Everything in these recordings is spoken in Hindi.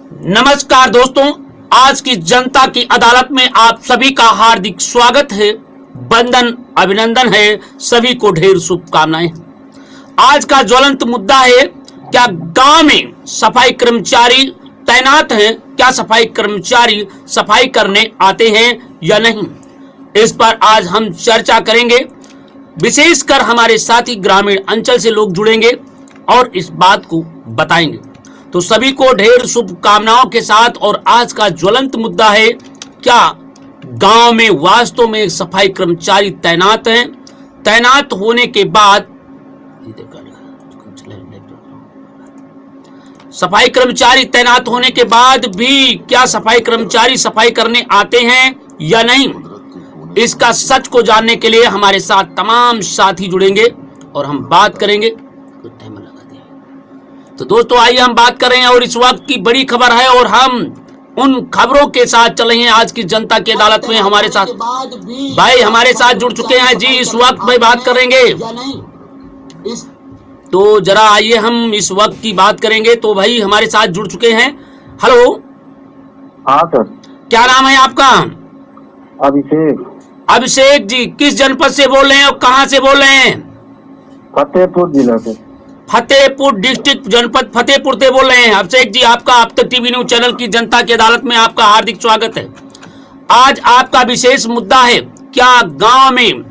नमस्कार दोस्तों, आज की जनता की अदालत में आप सभी का हार्दिक स्वागत है। वंदन अभिनंदन है, सभी को ढेर शुभकामनाएं। आज का ज्वलंत मुद्दा है, क्या गांव में सफाई कर्मचारी तैनात हैं? क्या सफाई कर्मचारी सफाई करने आते हैं या नहीं? इस पर आज हम चर्चा करेंगे। विशेषकर हमारे साथी ग्रामीण अंचल से लोग जुड़ेंगे और इस बात को बताएंगे। तो सभी को ढेर शुभकामनाओं के साथ। और आज का ज्वलंत मुद्दा है, क्या गांव में वास्तव में सफाई कर्मचारी तैनात हैं? तैनात होने के बाद सफाई कर्मचारी तैनात होने के बाद भी क्या सफाई कर्मचारी सफाई करने आते हैं या नहीं? इसका सच को जानने के लिए हमारे साथ तमाम साथी जुड़ेंगे और हम बात करेंगे। तो दोस्तों आइए हम बात कर रहे हैं और इस वक्त की बड़ी खबर है और हम उन खबरों के साथ चले हैं। आज की जनता की अदालत में हमारे साथ भाई हमारे साथ जुड़ चुके हैं जी। इस वक्त भाई बात करेंगे, तो जरा आइए हम इस वक्त की बात करेंगे। तो भाई हमारे साथ जुड़ चुके हैं। हेलो। हाँ सर। क्या नाम है आपका? अभिषेक। अभिषेक जी, किस जनपद से बोल रहे हैं और कहाँ से बोल रहे हैं? फतेहपुर जिला से। फतेहपुर डिस्ट्रिक्ट, जनपद फतेहपुर से बोल रहे हैं। अभिषेक जी, आपका अब तक टीवी न्यूज चैनल की जनता की अदालत में आपका हार्दिक स्वागत है। आज आपका विशेष मुद्दा है, क्या गांव में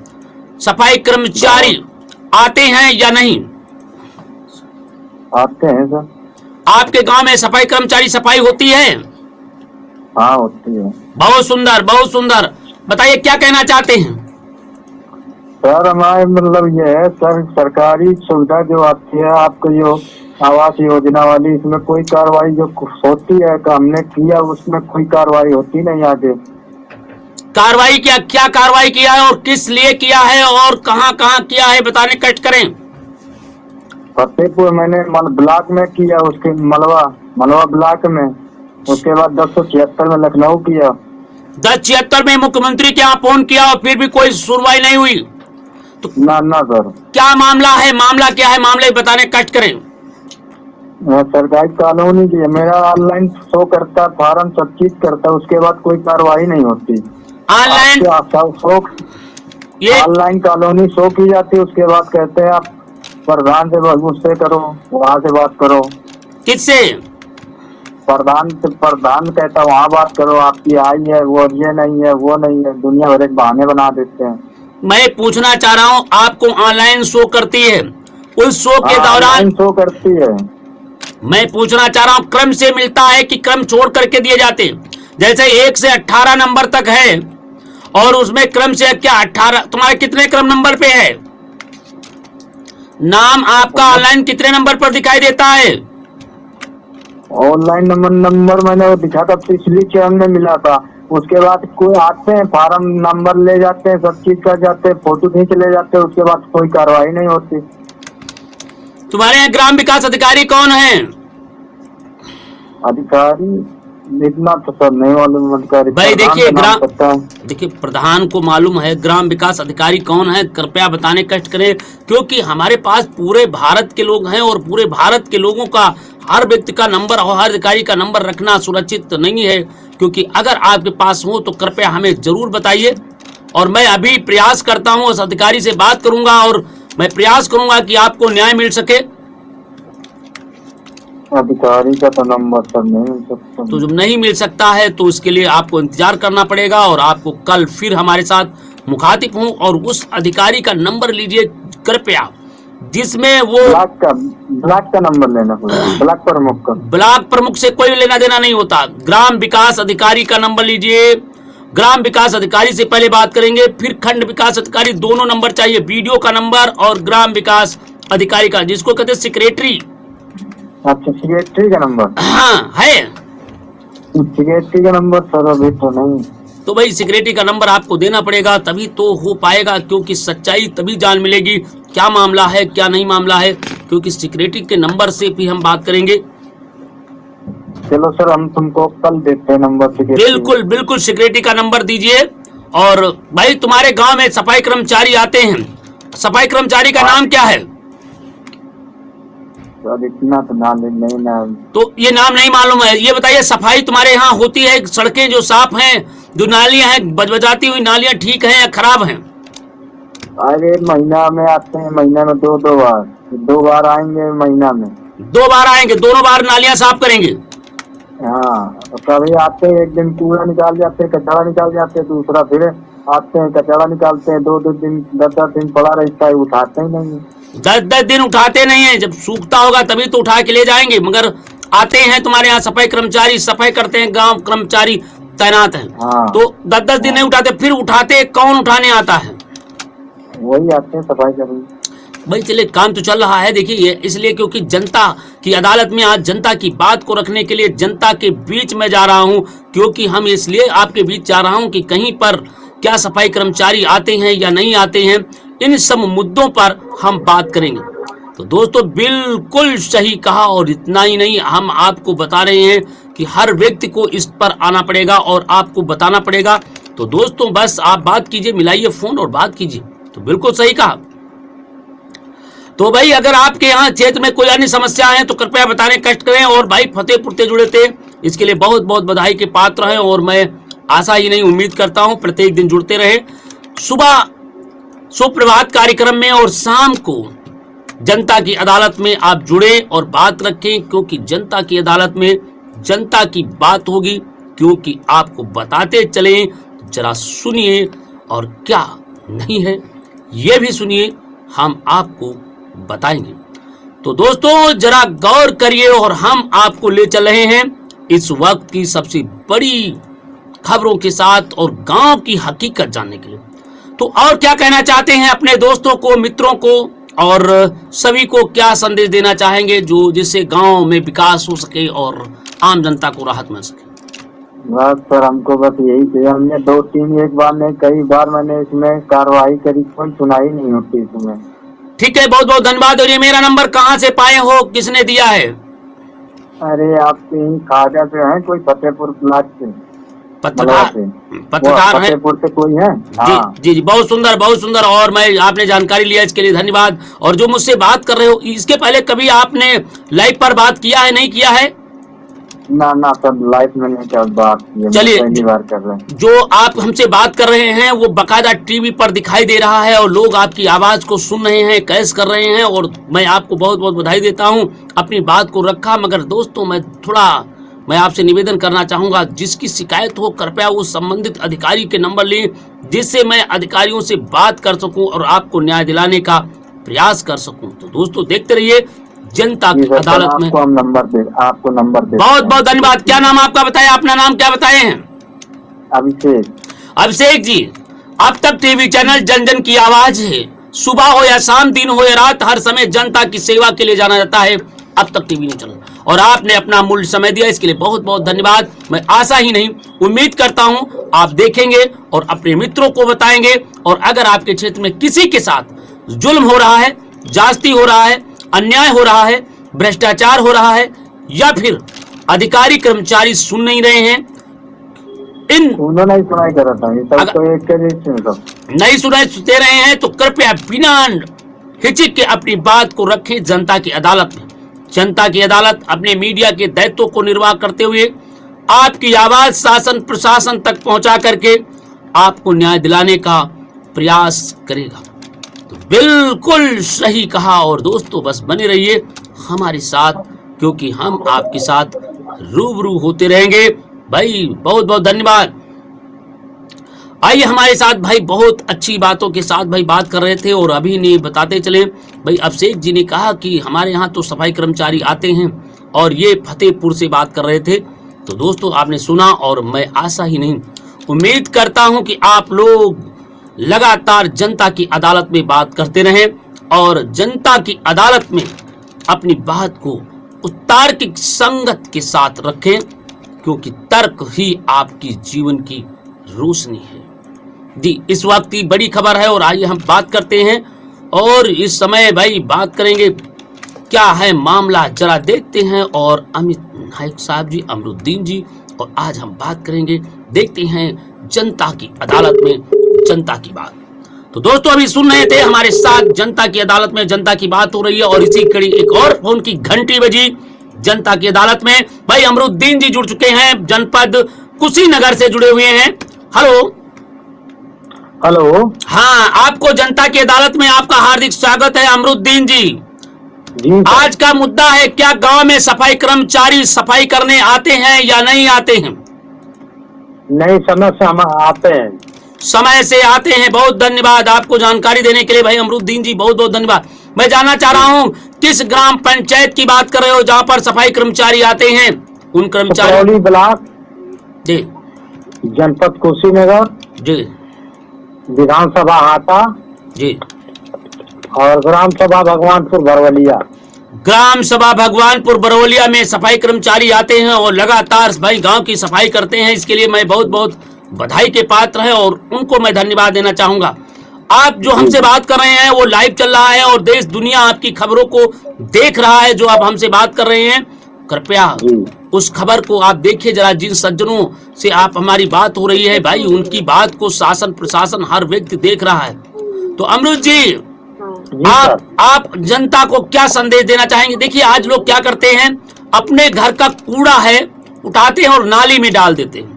सफाई कर्मचारी आते हैं या नहीं? आते हैं सर। आपके गांव में सफाई कर्मचारी सफाई होती है? हाँ होती है। बहुत सुंदर, बहुत सुंदर। बताइए क्या कहना चाहते हैं? सर हमारे मतलब ये है सर, सरकारी सुविधा जो आती है आपको, जो आवास योजना वाली, इसमें कोई कार्रवाई जो होती है कि हमने किया उसमें कोई कार्रवाई होती नहीं आगे। कार्रवाई क्या कार्रवाई किया है और किस लिए किया है और कहां कहां किया है, बताने कष्ट करें। फतेहपुर मैंने ब्लॉक में किया, उसके मलवा ब्लॉक में, उसके बाद 1076 में लखनऊ किया। 1076 में मुख्यमंत्री के यहाँ फोन किया और फिर भी कोई सुनवाई नहीं हुई? तो ना सर। क्या मामला है? मामला क्या है? मामले बताने कष्ट करें। सरकारी कॉलोनी की है, मेरा ऑनलाइन शो करता, फॉर्म सब चीज करता, उसके बाद कोई कार्रवाई नहीं होती। ऑनलाइन ऑनलाइन कॉलोनी शो की जाती है, उसके बाद कहते हैं आप प्रधान से उससे करो, वहाँ से बात करो। किससे? प्रधान कहता है वहाँ बात करो, आपकी आई है वो, ये नहीं है वो नहीं है, दुनिया भर एक बहाने बना देते हैं। मैं पूछना चाह रहा हूँ, आपको ऑनलाइन शो करती है, उस शो के दौरान शो करती है। मैं पूछना चाह रहा हूँ, क्रम से मिलता है कि क्रम छोड़ करके दिए जाते? जैसे 1 से 18 नंबर तक है और उसमें क्रम से क्या 18, तुम्हारे कितने क्रम नंबर पे है? नाम आपका ऑनलाइन कितने नंबर पर दिखाई देता है? ऑनलाइन नंबर मैंने वो दिखा था, पिछली चरण में मिला था। उसके बाद कोई आते हैं, फार्म नंबर ले जाते हैं, सब चीज कर जाते हैं, फोटो खींच ले जाते हैं, उसके बाद कोई कार्रवाई नहीं होती। तुम्हारे यहाँ ग्राम विकास अधिकारी कौन है? अधिकारी इतना तो सर नहीं मालूम। अधिकारी भाई देखिए प्रधान को मालूम है, ग्राम विकास अधिकारी कौन है कृपया बताने कष्ट करें, क्योंकि हमारे पास पूरे भारत के लोग हैं और पूरे भारत के लोगों का हर व्यक्ति का नंबर और हर अधिकारी का नंबर रखना सुरक्षित नहीं है। क्योंकि अगर आपके पास हो तो कृपया हमें जरूर बताइए। और मैं अभी प्रयास करता हूं, उस अधिकारी से बात करूंगा और मैं प्रयास करूंगा कि आपको न्याय मिल सके। अधिकारी का तो नंबर सर नहीं मिल सकता। तो जब नहीं मिल सकता है तो इसके लिए आपको इंतजार करना पड़ेगा और आपको कल फिर हमारे साथ मुखातिब हूं और उस अधिकारी का नंबर लीजिए कृपया, जिसमें वो ब्लॉक का नंबर लेना पड़ेगा। ब्लॉक प्रमुख का। ब्लॉक प्रमुख से कोई लेना देना नहीं होता। ग्राम विकास अधिकारी का नंबर लीजिए। ग्राम विकास अधिकारी से पहले बात करेंगे, फिर खंड विकास अधिकारी, दोनों नंबर चाहिए, बीडीओ का नंबर और ग्राम विकास अधिकारी का, जिसको कहते हैं सेक्रेटरी। अच्छा, सेक्रेटरी का नंबर? हाँ है। सेक्रेटरी का नंबर सर अभी तो नहीं। तो भाई सेक्रेटरी का नंबर आपको देना पड़ेगा, तभी तो हो पाएगा, क्योंकि सच्चाई तभी जान मिलेगी क्या मामला है क्या नहीं मामला है, क्योंकि सेक्रेटरी के नंबर से भी हम बात करेंगे। चलो सर, हम तुमको कल देते हैं नंबर। बिल्कुल बिल्कुल, सेक्रेटरी का नंबर दीजिए। और भाई तुम्हारे गांव में सफाई कर्मचारी आते हैं, सफाई कर्मचारी का नाम क्या है? अब इतना तो नाम नहीं ना। तो ये नाम नहीं मालूम है। ये बताइए, सफाई तुम्हारे यहाँ होती है? सड़कें जो साफ हैं, जो नालियां हैं, बजबजाती हुई नालियां ठीक हैं या खराब हैं? अरे महीना में आते हैं, महीना में दो बार आएंगे महीना में। 2 बार आएंगे, दोनों बार नालियां साफ करेंगे? हाँ, कभी आते हैं, एक दिन कूड़ा निकाल जाते हैं, कचरा निकाल जाते हैं, दूसरा फिर आते हैं कचरा निकालते हैं। 2 दिन 10 दिन पड़ा रहता है, उठाते ही नहीं। 10 दिन उठाते नहीं है? जब सूखता होगा तभी तो उठा के ले जाएंगे। मगर आते हैं तुम्हारे यहाँ सफाई कर्मचारी, सफाई करते हैं, गांव कर्मचारी तैनात हैं। हाँ। तो 10 दिन नहीं उठाते, फिर उठाते कौन उठाने आता है? वही आते हैं सफाई करने। भाई चलिए, काम तो चल रहा है। देखिए, ये इसलिए क्योंकि जनता की अदालत में आज जनता की बात को रखने के लिए जनता के बीच में जा रहा हूं, क्योंकि हम इसलिए आपके बीच जा रहा हूं कि कहीं पर क्या सफाई कर्मचारी आते हैं या नहीं आते हैं, इन सब मुद्दों पर हम बात करेंगे। तो दोस्तों, बिल्कुल सही कहा। और इतना ही नहीं, हम आपको बता रहे हैं कि हर व्यक्ति को इस पर आना पड़ेगा और आपको बताना पड़ेगा। तो दोस्तों, बस आप बात कीजिए, मिलाइए फोन और बात कीजिए। तो बिल्कुल सही कहा। तो भाई, अगर आपके यहाँ क्षेत्र में कोई अन्य समस्या है तो कृपया बताने कष्ट करें। और भाई, फतेहपुर से जुड़े थे, इसके लिए बहुत बहुत बधाई के पात्र हैं। और मैं आशा ही नहीं, उम्मीद करता हूं प्रत्येक दिन जुड़ते रहे। सुबह सुप्रभात कार्यक्रम में और शाम को जनता की अदालत में आप जुड़े और बात रखें, क्योंकि जनता की अदालत में जनता की बात होगी। क्योंकि आपको बताते चले, जरा सुनिए, और क्या नहीं है ये भी सुनिए, हम आपको बताएंगे। तो दोस्तों, जरा गौर करिए और हम आपको ले चल रहे हैं इस वक्त की सबसे बड़ी खबरों के साथ और गांव की हकीकत जानने के लिए। तो और क्या कहना चाहते हैं अपने दोस्तों को, मित्रों को और सभी को, क्या संदेश देना चाहेंगे जो जिससे गांव में विकास हो सके और आम जनता को राहत मिल सके? बस सर, हमको बस यही चाहिए। हमने 2-3 एक बार नहीं, कई बार मैंने इसमें कार्रवाई करी, कोई सुनाई नहीं होती इसमें। ठीक है, बहुत बहुत धन्यवाद। और ये मेरा नंबर कहाँ से पाए हो, किसने दिया है? अरे आपके ही खाजा से है, कोई फतेहपुर प्लाट से, पत्रकार है? फतेहपुर से कोई है? हाँ। जी जी, बहुत सुंदर बहुत सुंदर। और मैं आपने जानकारी लिया, इसके लिए धन्यवाद। और जो मुझसे बात कर रहे हो, इसके पहले कभी आपने लाइव पर बात किया है, नहीं किया है? ना सब लाइफ में नहीं कर बात की, चलिए, पहली बार कर रहे हैं। जो आप हमसे बात कर रहे हैं वो बकायदा टीवी पर दिखाई दे रहा है और लोग आपकी आवाज को सुन रहे हैं, कैश कर रहे हैं। और मैं आपको बहुत बहुत बधाई देता हूं, अपनी बात को रखा। मगर दोस्तों, मैं आपसे निवेदन करना चाहूंगा, जिसकी शिकायत हो कृपया वो संबंधित अधिकारी के नंबर लें, जिससे मैं अधिकारियों से बात कर सकूं और आपको न्याय दिलाने का प्रयास कर सकूं। तो दोस्तों, देखते रहिए जनता की अदालत में। आपको नंबर दे। बहुत बहुत धन्यवाद। क्या नाम आपका बताया? अपना नाम क्या बताए हैं? अभिषेक जी, अब तक टीवी चैनल जन जन की आवाज है। सुबह हो या शाम, दिन हो या रात, हर समय जनता की सेवा के लिए जाना जाता है। अब तक टीवी नहीं चला और आपने अपना मूल्य समय दिया, इसके लिए बहुत बहुत धन्यवाद। मैं आशा ही नहीं, उम्मीद करता हूं आप देखेंगे और अपने मित्रों को बताएंगे। और अगर आपके क्षेत्र में किसी के साथ जुल्म हो रहा है, जास्ती हो रहा है, अन्याय हो रहा है, भ्रष्टाचार हो रहा है, या फिर अधिकारी कर्मचारी सुन नहीं रहे हैं, उन्होंने सुनाई कर रहा था, तो नहीं सुनते रहे हैं, तो कृपया बिना हिचक के अपनी बात को रखें जनता की अदालत में। जनता की अदालत अपने मीडिया के दायित्व को निर्वाह करते हुए आपकी आवाज शासन प्रशासन तक पहुंचा करके आपको न्याय दिलाने का प्रयास करेगा। तो बिल्कुल सही कहा। और दोस्तों, बस बने रहिए हमारे साथ, क्योंकि हम आपके साथ रूबरू होते रहेंगे। भाई, बहुत बहुत धन्यवाद। आइए हमारे साथ भाई, बहुत अच्छी बातों के साथ भाई बात कर रहे थे और अभी नहीं बताते चले भाई। अभिषेक जी ने कहा कि हमारे यहाँ तो सफाई कर्मचारी आते हैं और ये फतेहपुर से बात कर रहे थे। तो दोस्तों, आपने सुना और मैं आशा ही नहीं, उम्मीद करता हूं कि आप लोग लगातार जनता की अदालत में बात करते रहें और जनता की अदालत में अपनी बात को तार्किक संगत के साथ रखें, क्योंकि तर्क ही आपकी जीवन की रोशनी है। जी, इस वक्त की बड़ी खबर है और आइए हम बात करते हैं। और इस समय भाई बात करेंगे क्या है मामला, जरा देखते हैं। और अमित नायक साहब जी, अमरुद्दीन जी, और आज हम बात करेंगे, देखते हैं जनता की अदालत में जनता की बात। तो दोस्तों अभी सुन रहे थे हमारे साथ जनता की अदालत में जनता की बात हो रही है और इसी कड़ी एक और फोन की घंटी बजी जनता की अदालत में। भाई अमरुद्दीन जी जुड़ चुके हैं, जनपद कुशीनगर से जुड़े हुए हैं। हेलो। हेलो। हाँ, आपको जनता की अदालत में आपका हार्दिक स्वागत है अमरुद्दीन जी। जी आज का मुद्दा है, क्या गांव में सफाई कर्मचारी सफाई करने आते हैं या नहीं आते हैं? नहीं, समय से हम आते हैं। समय से आते हैं। बहुत धन्यवाद आपको जानकारी देने के लिए भाई अमरुद्दीन जी, बहुत बहुत धन्यवाद। मैं जानना चाह रहा हूं किस ग्राम पंचायत की बात कर रहे हो जहां पर सफाई कर्मचारी आते हैं? उन कर्मचारी सुपौली ब्लॉक जी, जनपद कुशीनगर, जी, विधानसभा हाता जी, और ग्राम सभा भगवानपुर बरवलिया। ग्राम सभा भगवानपुर बरवलिया में सफाई कर्मचारी आते हैं और लगातार भाई गांव की सफाई करते हैं। इसके लिए मैं बहुत बहुत बधाई के पात्र है और उनको मैं धन्यवाद देना चाहूंगा। आप जो हमसे बात कर रहे हैं वो लाइव चल रहा है और देश दुनिया आपकी खबरों को देख रहा है। जो आप हमसे बात कर रहे हैं, कृपया उस खबर को आप देखिए जरा। जिन सज्जनों से आप हमारी बात हो रही है भाई, उनकी बात को शासन प्रशासन हर व्यक्ति देख रहा है। तो अमरुद जी, आप जनता को क्या संदेश देना चाहेंगे? देखिए आज लोग क्या करते हैं, अपने घर का कूड़ा है उठाते हैं और नाली में डाल देते हैं।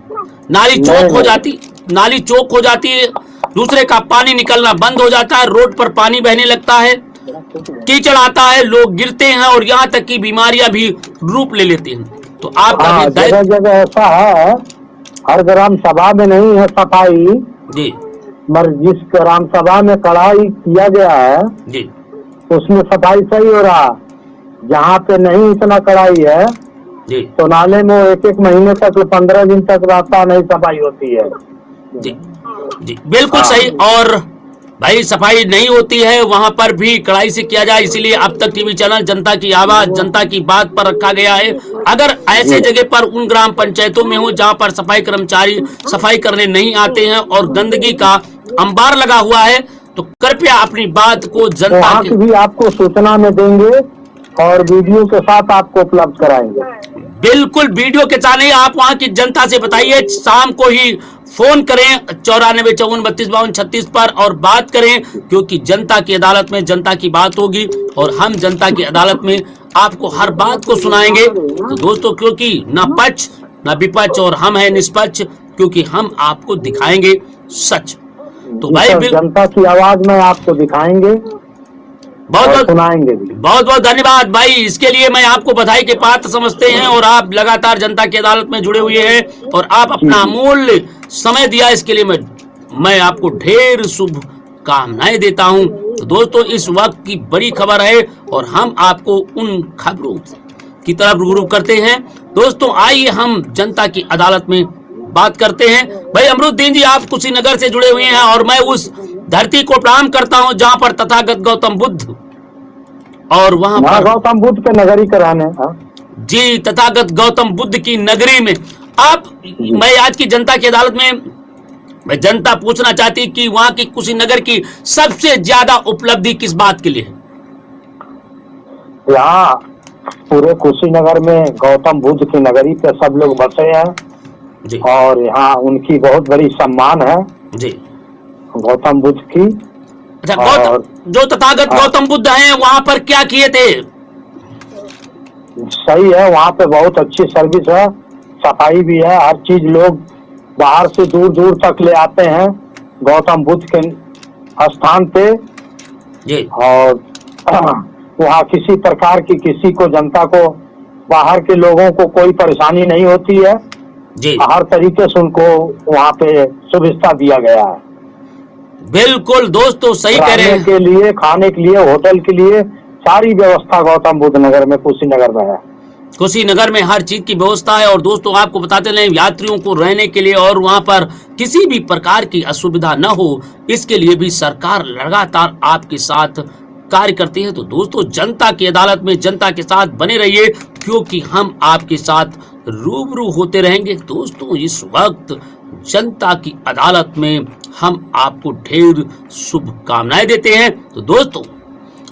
नाली चौक हो जाती है, दूसरे का पानी निकलना बंद हो जाता है, रोड पर पानी बहने लगता है, कीचड़ आता है, लोग गिरते हैं और यहाँ तक की बीमारियां भी रूप ले लेती हैं। तो आप जगह जगह ऐसा है, हर ग्राम सभा में नहीं है सफाई जी, मगर जिस ग्राम सभा में कढ़ाई किया गया है जी, उसमें सफाई सही हो रहा। जहाँ पे नहीं इतना कढ़ाई है जी, तो नाले में एक एक महीने तक 15 दिन तक रास्ता नहीं सफाई होती है। जी, जी, बिल्कुल सही। और भाई सफाई नहीं होती है वहां पर भी कड़ाई से किया जाए, इसीलिए अब तक टीवी चैनल जनता की आवाज जनता की बात पर रखा गया है। अगर ऐसे जगह पर उन ग्राम पंचायतों में हो जहां पर सफाई कर्मचारी सफाई करने नहीं आते हैं और गंदगी का अंबार लगा हुआ है, तो कृपया अपनी बात को जनता की भी आपको सूचना में देंगे और वीडियो के साथ आपको उपलब्ध कराएंगे। बिल्कुल वीडियो के साथ नहीं, आप वहां की जनता से बताइए, शाम को ही फोन करें 9454325236 पर और बात करें, क्योंकि जनता की अदालत में जनता की बात होगी और हम जनता की अदालत में आपको हर बात को सुनाएंगे। तो दोस्तों, क्योंकि न पक्ष न विपक्ष और हम हैं निष्पक्ष, क्योंकि हम आपको दिखाएंगे सच। तो भाई जनता की आवाज में आपको दिखाएंगे, बहुत बहुत धन्यवाद भाई। इसके लिए मैं आपको बधाई के पात्र समझते हैं और आप लगातार जनता की अदालत में जुड़े हुए हैं और आप अपना अमूल्य समय दिया, इसके लिए मैं आपको ढेर शुभ कामनाएं देता हूं। तो दोस्तों, इस वक्त की बड़ी खबर है और हम आपको उन खबरों की तरफ रूबरू करते हैं। दोस्तों आइए हम जनता की अदालत में बात करते हैं। भाई अमरुद्दीन जी, आप कुशीनगर से जुड़े हुए हैं और मैं उस धरती को प्रणाम करता हूं जहां पर तथागत गौतम बुद्ध और वहां पर गौतम बुद्ध के नगरी कराने जी, तथागत गौतम बुद्ध की नगरी में आप, मैं आज की जनता की अदालत में मैं जनता पूछना चाहती कि वहां की कुशीनगर की सबसे ज्यादा उपलब्धि किस बात के लिए है? यहाँ पूरे कुशीनगर में गौतम बुद्ध की नगरी पे सब लोग बसे हैं जी, और यहाँ उनकी बहुत बड़ी सम्मान है जी, गौतम बुद्ध की। अच्छा, जो तथागत गौतम बुद्ध हैं वहां पर क्या किए थे? सही है, वहाँ पे बहुत अच्छी सर्विस है, सफाई भी है, हर चीज लोग बाहर से दूर दूर तक ले आते हैं गौतम बुद्ध के स्थान पे जी, और वहाँ किसी प्रकार की किसी को जनता को बाहर के लोगों को कोई परेशानी नहीं होती है जी, हर तरीके से उनको वहाँ पे सुविधा दिया गया है। बिल्कुल दोस्तों सही कह रहे हैं, के लिए, खाने के लिए, होटल के लिए सारी व्यवस्था गौतम बुद्ध नगर में कुशीनगर में है। कुशीनगर में हर चीज की व्यवस्था है और दोस्तों आपको बताते रहे, यात्रियों को रहने के लिए और वहां पर किसी भी प्रकार की असुविधा न हो, इसके लिए भी सरकार लगातार आपके साथ कार्य करती है। तो दोस्तों जनता की अदालत में जनता के साथ बने रहिए, क्योंकि हम आपके साथ रूबरू होते रहेंगे। दोस्तों इस वक्त जनता की अदालत में हम आपको ढेर शुभकामनाएं देते हैं। तो दोस्तों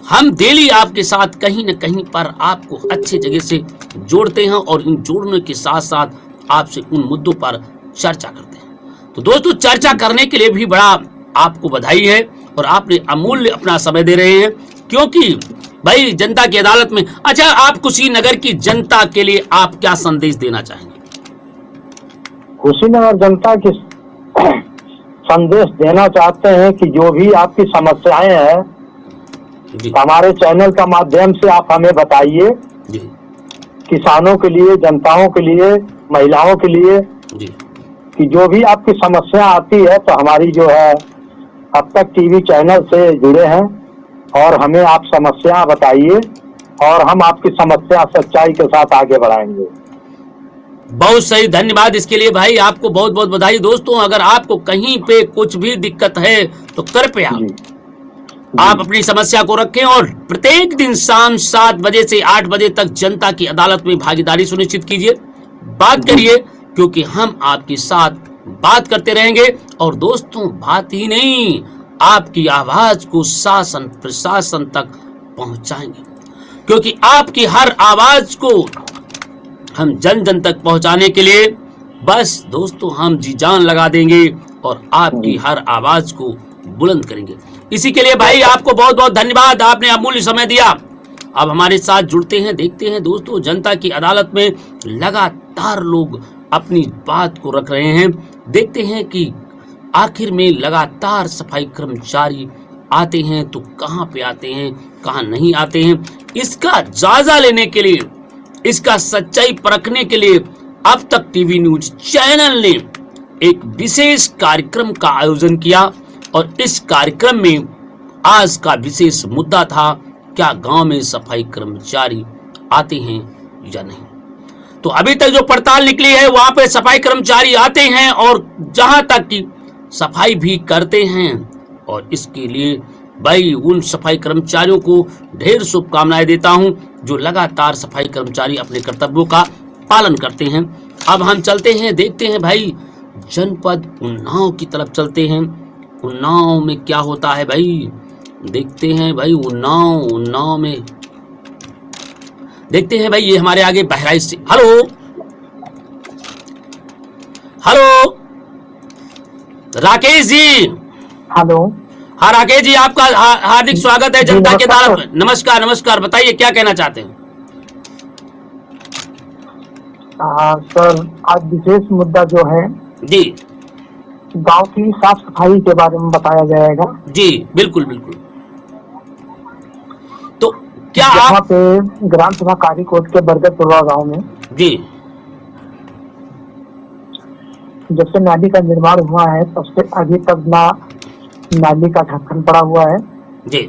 हम डेली आपके साथ कहीं न कहीं पर आपको अच्छे जगह से जोड़ते हैं और इन जोड़ने के साथ साथ आपसे उन मुद्दों पर चर्चा करते हैं। तो दोस्तों चर्चा करने के लिए भी बड़ा आपको बधाई है और आपने अमूल्य अपना समय दे रहे हैं, क्योंकि भाई जनता की अदालत में। अच्छा, आप कुशीनगर की जनता के लिए आप क्या संदेश देना चाहेंगे? कुशीनगर जनता की संदेश देना चाहते हैं कि जो भी आपकी समस्याएं हैं जी हमारे चैनल का माध्यम से आप हमें बताइए। जी किसानों के लिए, जनताओं के लिए, महिलाओं के लिए, जी कि जो भी आपकी समस्या आती है तो हमारी जो है अब तक टीवी चैनल से जुड़े हैं और हमें आप समस्या बताइए और हम आपकी समस्या सच्चाई के साथ आगे बढ़ाएंगे। बहुत सही, धन्यवाद इसके लिए भाई, आपको बहुत बहुत बधाई। दोस्तों, अगर आपको कहीं पे कुछ भी दिक्कत है तो कृपया जी आप अपनी समस्या को रखें और प्रत्येक दिन शाम 7 बजे से 8 बजे तक जनता की अदालत में भागीदारी सुनिश्चित कीजिए, बात करिए, क्योंकि हम आपके साथ बात करते रहेंगे। और दोस्तों, बात ही नहीं, आपकी आवाज को शासन प्रशासन तक पहुंचाएंगे, क्योंकि आपकी हर आवाज को हम जन जन तक पहुंचाने के लिए बस दोस्तों हम जी जान लगा देंगे और आपकी हर आवाज को बुलंद करेंगे। इसी के लिए भाई आपको बहुत बहुत धन्यवाद, आपने अमूल्य समय दिया। अब हमारे साथ जुड़ते हैं, देखते हैं दोस्तों, जनता की अदालत में लगातार लोग अपनी बात को रख रहे हैं। देखते हैं कि आखिर में लगातार सफाई कर्मचारी आते हैं तो कहां पे आते हैं, कहां नहीं आते हैं। इसका जायजा लेने के लिए, इसका सच्चाई परखने के लिए अब तक टीवी न्यूज चैनल ने एक विशेष कार्यक्रम का आयोजन किया और इस कार्यक्रम में आज का विशेष मुद्दा था, क्या गांव में सफाई कर्मचारी आते हैं या नहीं। तो अभी तक जो पड़ताल निकली है वहां पे सफाई कर्मचारी आते हैं और जहां तक की सफाई भी करते हैं, और इसके लिए भाई उन सफाई कर्मचारियों को ढेर शुभकामनाएं देता हूं जो लगातार सफाई कर्मचारी अपने कर्तव्यों का पालन करते हैं। अब हम चलते हैं, देखते हैं भाई जनपद उन्नाव की तरफ चलते हैं। उन्नाव में क्या होता है भाई, देखते हैं भाई। उन्नाव में देखते हैं भाई, ये हमारे आगे बहराइच से। Hello hello Rakesh ji. Hello. हाँ राकेश जी, आपका हार्दिक स्वागत है जनता की अदालत में। नमस्कार नमस्कार, बताइए क्या कहना चाहते हैं? सर, आज विशेष मुद्दा जो है जी, गांव की साफ सफाई के बारे में बताया जाएगा। जी बिल्कुल बिल्कुल। तो क्या यहाँ आप पे ग्राम सभा कारीकोट के बरगदपुरा गांव में जी जब से नाली का निर्माण हुआ है तब से अभी तक ना नाली का ढक्कन पड़ा हुआ है जी,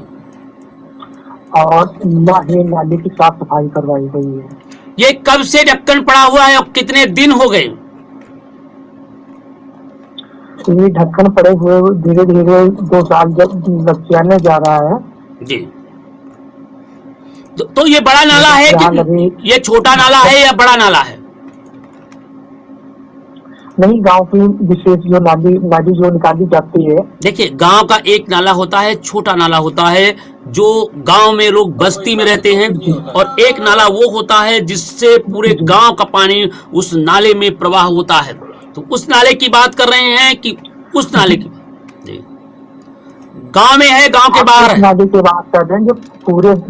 और ना ही नाली की साफ सफाई करवाई गई है। ये कब से ढक्कन पड़ा हुआ है और कितने दिन हो गए? ये ढक्कन पड़े हुए धीरे धीरे 2 साल जब लग जा रहा है जी। तो ये बड़ा नाला है कि ये छोटा नाला है या बड़ा नाला है? नहीं, गांव की विशेष जो नाली जो निकाली जाती है। देखिए, गांव का एक नाला होता है, छोटा नाला होता है जो गांव में लोग बस्ती में रहते हैं, और एक नाला वो होता है जिससे पूरे गांव का पानी उस नाले में प्रवाह होता है। तो उस नाले की बात कर रहे हैं कि उस नाले की जी, गांव में है, गांव के बाहर है? नाले की बात कर रहे हैं जो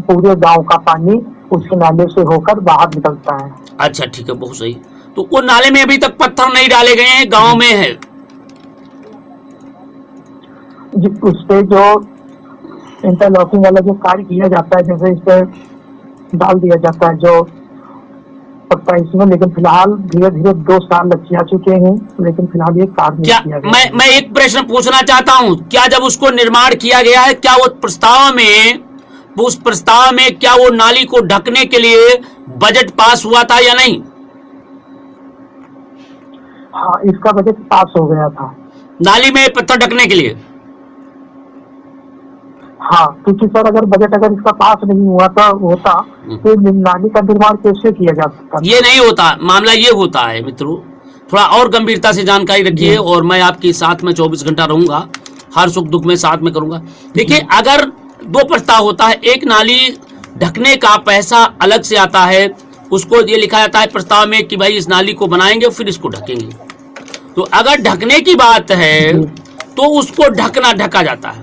पूरे गांव का पानी उस नाले से होकर बाहर निकलता है। अच्छा ठीक है, बहुत सही। तो वो नाले में अभी तक पत्थर नहीं डाले गए हैं, गांव में है उस पे जो इंटरलॉकिंग वाला जो कार्य किया जाता है, जैसे इस पे डाल दिया जाता है जो पत्ता इसमें, लेकिन फिलहाल धीरे धीरे 2 साल लग जा चुके हैं, लेकिन फिलहाल ये कार्य नहीं किया गया। मैं एक प्रश्न पूछना चाहता हूँ, क्या जब उसको निर्माण किया गया है, क्या वो उस प्रस्ताव में क्या वो नाली को ढकने के लिए बजट पास हुआ था या नहीं? हाँ, इसका बजट पास हो गया था नाली में पत्थर ढकने के लिए। हाँ, क्योंकि सर अगर इसका पास नहीं हुआ था तो नाली का निर्माण कैसे किया जा सकता? ये नहीं होता, मामला ये होता है मित्रों, थोड़ा और गंभीरता से जानकारी रखिए, और मैं आपके साथ में 24 घंटा रहूंगा, हर सुख दुख में साथ में करूंगा। देखिए, अगर 2 प्रस्ताव होता है, एक नाली ढकने का पैसा अलग से आता है, उसको ये लिखा जाता है प्रस्ताव में कि भाई इस नाली को बनाएंगे फिर इसको ढकेंगे। तो अगर ढकने की बात है तो उसको ढका जाता है,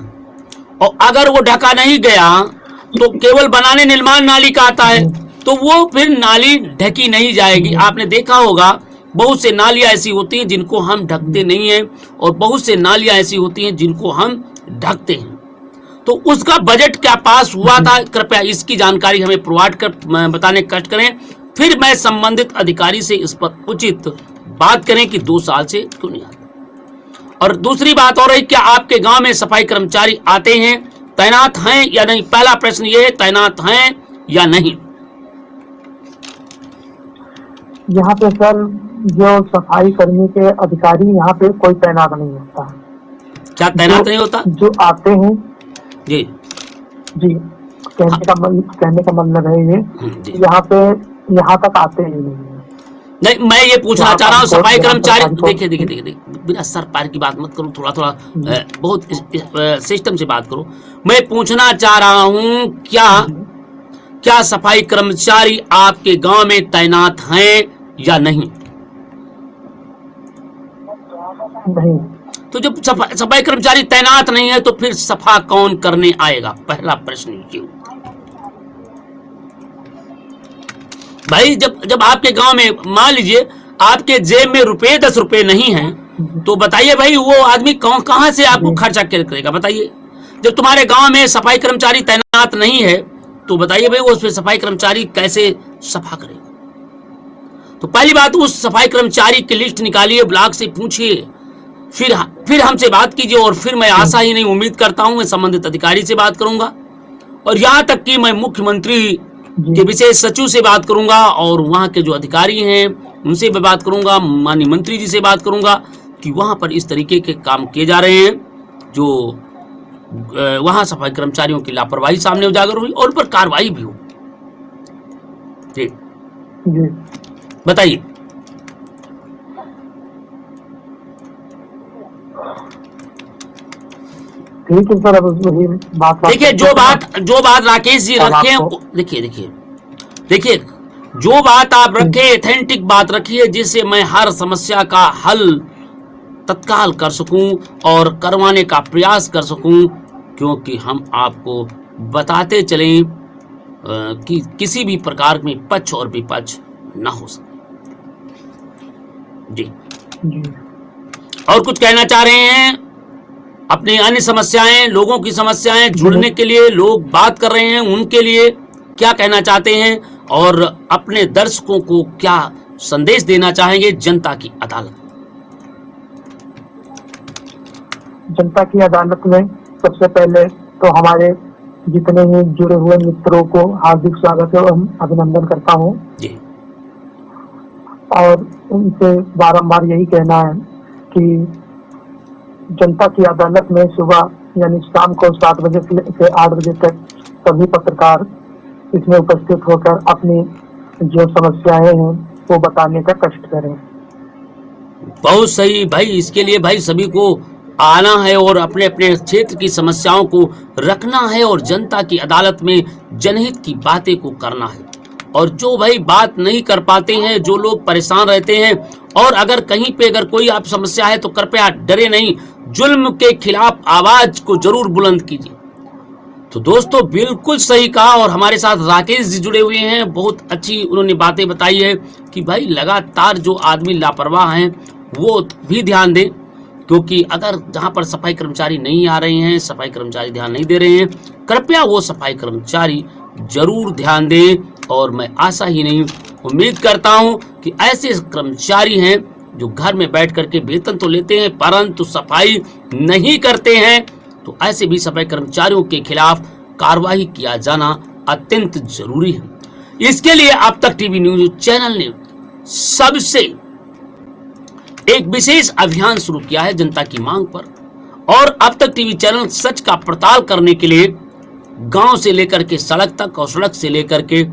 और अगर वो ढका नहीं गया तो केवल बनाने निर्माण नाली का आता है, तो वो फिर नाली ढकी नहीं जाएगी। आपने देखा होगा बहुत से नालियां ऐसी होती हैं जिनको हम ढकते नहीं हैं, और बहुत से नालियां ऐसी होती हैं जिनको हम ढकते हैं। तो उसका बजट क्या पास हुआ था, कृपया इसकी जानकारी हमें प्रोवाइड कर बताने का कष्ट करें, फिर मैं संबंधित अधिकारी से इस पर उचित बात करें कि 2 साल से क्यों नहीं आता। और दूसरी बात और है, क्या आपके गांव में सफाई कर्मचारी आते हैं, तैनात हैं या नहीं? पहला प्रश्न ये है, तैनात हैं या नहीं? यहाँ पे सर जो सफाई कर्मी के अधिकारी यहाँ पे कोई तैनात नहीं होता। क्या तैनात नहीं होता? जो आते हैं जी जी, कहने का मतलब है ये, जी। यहाँ तक आते ही नहीं है। नहीं, मैं ये पूछना चाह रहा हूँ, सफाई कर्मचारी, देखिए देखिए बिना सर पैर की बात मत करो, थोड़ा बहुत सिस्टम से बात करो। मैं पूछना चाह रहा हूँ, क्या सफाई कर्मचारी आपके गांव में तैनात हैं या नहीं? नहीं। तो जब सफाई कर्मचारी तैनात नहीं है तो फिर सफा कौन करने आएगा? पहला प्रश्न ये। भाई जब आपके गांव में मान लीजिए आपके जेब में रुपए 10 रुपए नहीं हैं, तो बताइए भाई वो आदमी कहां से आपको खर्चा करेगा? बताइए। जब तुम्हारे गांव में सफाई कर्मचारी तैनात नहीं है तो बताइए भाई वो सफाई कर्मचारी कैसे सफा करेगा? तो पहली बात, उस सफाई कर्मचारी की लिस्ट निकालिए, ब्लॉक से पूछिए, फिर हमसे बात कीजिए, और फिर मैं आशा ही नहीं उम्मीद करता हूं मैं संबंधित अधिकारी से बात करूंगा, और यहां तक कि मैं मुख्यमंत्री के विशेष सचिव से बात करूंगा, और वहां के जो अधिकारी हैं उनसे भी बात करूंगा, माननीय मंत्री जी से बात करूंगा कि वहां पर इस तरीके के काम किए जा रहे हैं जो वहां सफाई कर्मचारियों की लापरवाही सामने उजागर हुई और उन पर कार्रवाई भी हो। जी बताइए। ठीक है सर, अब वही बात देखिए, जो बात राकेश जी रखे, देखिए जो बात आप रखे, एथेंटिक बात रखिए, जिससे मैं हर समस्या का हल तत्काल कर सकूं और करवाने का प्रयास कर सकूं, क्योंकि हम आपको बताते चलें कि किसी भी प्रकार में पक्ष और विपक्ष ना हो सके। जी। और कुछ कहना चाह रहे हैं? अपनी अन्य समस्याएं, लोगों की समस्याएं जुड़ने के लिए लोग बात कर रहे हैं, उनके लिए क्या कहना चाहते हैं और अपने दर्शकों को क्या संदेश देना चाहेंगे? जनता की अदालत। जनता की अदालत में सबसे पहले तो हमारे जितने ही जुड़े हुए मित्रों को हार्दिक स्वागत है, अभिनंदन करता हूं जी। और उनसे बारंबार यही कहना है कि जनता की अदालत में सुबह यानी शाम को 7 बजे से 8 बजे तक सभी पत्रकार इसमें उपस्थित होकर अपनी जो समस्याएं हैं वो बताने का कष्ट करें। बहुत सही भाई, इसके लिए भाई सभी को आना है और अपने अपने क्षेत्र की समस्याओं को रखना है और जनता की अदालत में जनहित की बातें को करना है। और जो भाई बात नहीं कर पाते हैं, जो लोग परेशान रहते हैं, और अगर कहीं पे अगर कोई आप समस्या है तो कृपया डरे नहीं, जुल्म के खिलाफ आवाज को जरूर बुलंद कीजिए। तो दोस्तों बिल्कुल सही कहा, और हमारे साथ राकेश जी जुड़े हुए हैं, बहुत अच्छी उन्होंने बातें बताई है कि भाई लगातार जो आदमी लापरवाह हैं वो भी ध्यान दें, क्योंकि अगर जहां पर सफाई कर्मचारी नहीं आ रहे हैं, सफाई कर्मचारी ध्यान नहीं दे रहे हैं, कृपया वो सफाई कर्मचारी जरूर ध्यान दें। और मैं आशा ही नहीं उम्मीद करता हूं कि ऐसे कर्मचारी हैं जो घर में बैठ करके वेतन तो लेते हैं परंतु सफाई नहीं करते हैं, तो ऐसे भी सफाई कर्मचारियों के खिलाफ कार्रवाई किया जाना अत्यंत जरूरी है। इसके लिए अब तक टीवी न्यूज चैनल ने सबसे एक विशेष अभियान शुरू किया है जनता की मांग पर, और अब तक टीवी चैनल सच का पड़ताल करने के लिए गांव से लेकर के सड़क तक और सड़क से लेकर के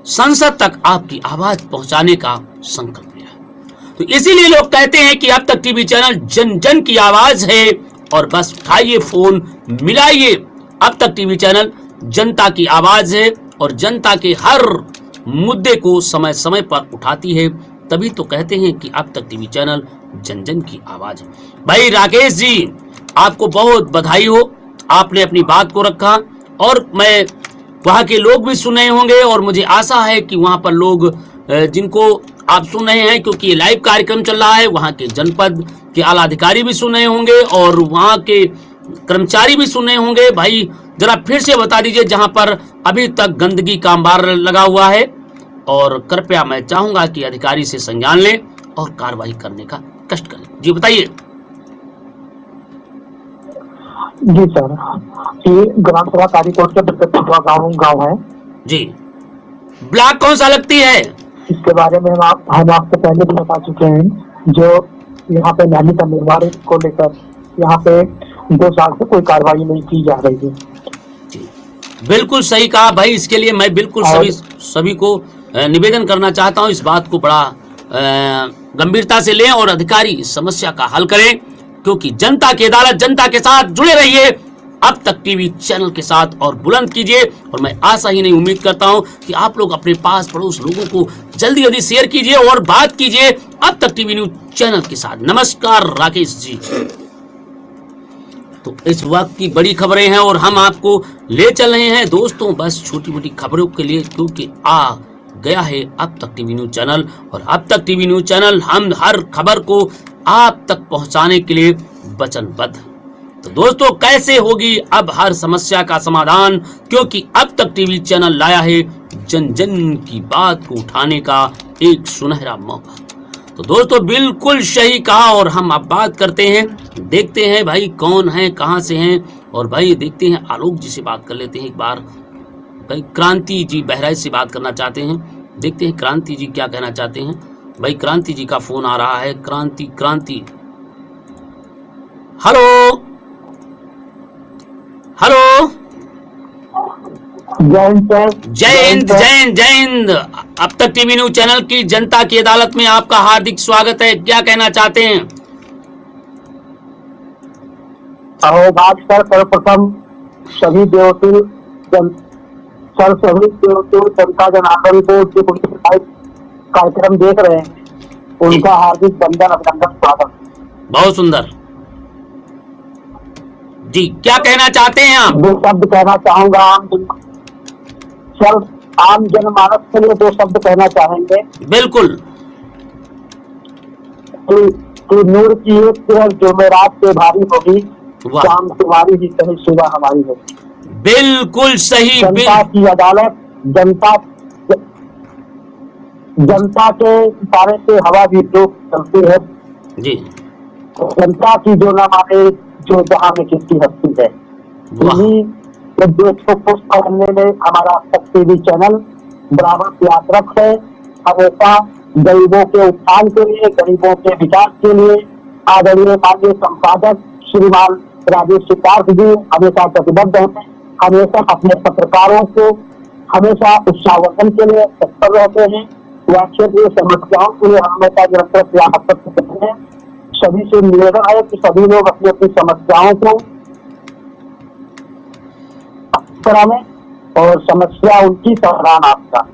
संसद तक आपकी आवाज पहुंचाने का संकल्प लिया है। तो इसीलिए लोग कहते हैं कि अब तक टीवी चैनल जन जन की आवाज है, और बस उठाइए फोन मिलाइए। अब तक टीवी चैनल जनता की आवाज है और जनता के हर मुद्दे को समय समय पर उठाती है, तभी तो कहते हैं कि अब तक टीवी चैनल जन जन की आवाज है। भाई राकेश जी, आपको बहुत बधाई हो, आपने अपनी बात को रखा और मैं वहाँ के लोग भी सुन रहे होंगे और मुझे आशा है कि वहाँ पर लोग जिनको आप सुन रहे हैं, क्योंकि ये लाइव कार्यक्रम चल रहा है, वहाँ के जनपद के आला अधिकारी भी सुन रहे होंगे और वहाँ के कर्मचारी भी सुन रहे होंगे। भाई जरा फिर से बता दीजिए जहाँ पर अभी तक गंदगी का अंबार लगा हुआ है, और कृपया मैं चाहूंगा कि अधिकारी से संज्ञान लें और कार्रवाई करने का कष्ट करें। जी बताइए। जी सर, ये ग्राम सभा कारीकोट के गाँव है जी। ब्लॉक कौन सा लगती है? इसके बारे में हम आपको पहले भी बता चुके हैं। जो यहाँ पे नाली का निर्माण को लेकर यहाँ पे 2 साल से कोई कार्रवाई नहीं की जा रही है। जी बिल्कुल सही कहा भाई। इसके लिए मैं बिल्कुल सभी को निवेदन करना चाहता हूँ, इस बात को बड़ा गंभीरता से लें और अधिकारी इस समस्या का हल करें, क्योंकि जनता की अदालत, जनता के साथ जुड़े रहिए अब तक टीवी चैनल के साथ और बुलंद कीजिए। और मैं आशा ही नहीं उम्मीद करता हूं कि आप लोग अपने पास पड़ोस लोगों को जल्दी जल्दी शेयर कीजिए और बात कीजिए अब तक टीवी न्यूज चैनल के साथ। नमस्कार राकेश जी। तो इस वक्त की बड़ी खबरें हैं और हम आपको ले चल रहे हैं दोस्तों बस छोटी मोटी खबरों के लिए, क्योंकि आ गया है अब तक टीवी न्यूज चैनल। और अब तक टीवी न्यूज चैनल हम हर खबर को आप तक पहुंचाने के लिए वचनबद्ध। तो दोस्तों कैसे होगी अब हर समस्या का समाधान, क्योंकि अब तक टीवी चैनल लाया है जन जन की बात को उठाने का एक सुनहरा मौका। तो दोस्तों बिल्कुल सही कहा। और हम अब बात करते हैं, देखते हैं भाई कौन है, कहां से हैं, और भाई देखते हैं आलोक जी से बात कर लेते हैं एक बार। भाई क्रांति जी बहराइच से बात करना चाहते हैं, देखते हैं क्रांति जी क्या कहना चाहते हैं। भाई क्रांति जी का फोन आ रहा है। क्रांति हेलो हेलो। जय हिंद सर। जय हिंद। अब तक टीवी न्यूज चैनल की जनता की अदालत में आपका हार्दिक स्वागत है। क्या कहना चाहते हैं? आज सर सर्वप्रथम सभी देवतुल जनता जनार्दन को जो कार्यक्रम देख रहे हैं उनका हार्दिक वंदन अभिनंदन स्वागत। बहुत सुंदर जी। क्या कहना चाहते हैं आप? 2 शब्द कहना चाहूंगा आम जनमानस के लिए 2 शब्द कहना चाहेंगे। बिल्कुल। कि नूर की एक किरण जो में रात से भारी होगी, शाम तुम्हारी ही सही सुबह हमारी होगी। बिल्कुल सही। जनता की अदालत, जनता के इशारे से हवा भी जो चलती है जी। जनता की जो न माने जो जहाँ में किसकी हस्ती है। यही उद्देश्य को पुष्ट करने में हमारा टीवी चैनल बराबर प्रयासरत है। हमेशा गरीबों के उत्थान के लिए, गरीबों के विकास के लिए आदरणीय माननीय संपादक श्रीमान राजेश सिद्धार्थ जी हमेशा प्रतिबद्ध हैं। हमेशा अपने पत्रकारों को हमेशा उत्साहवर्धन के लिए तत्पर रहते हैं। वह क्षेत्रीय समस्याओं के लिए हमेशा निरंतर प्रयास करते हैं। सभी से निवेदन है कि सभी लोग अपनी अपनी समस्याओं को कराने और समस्या उनकी, समाधान आपका।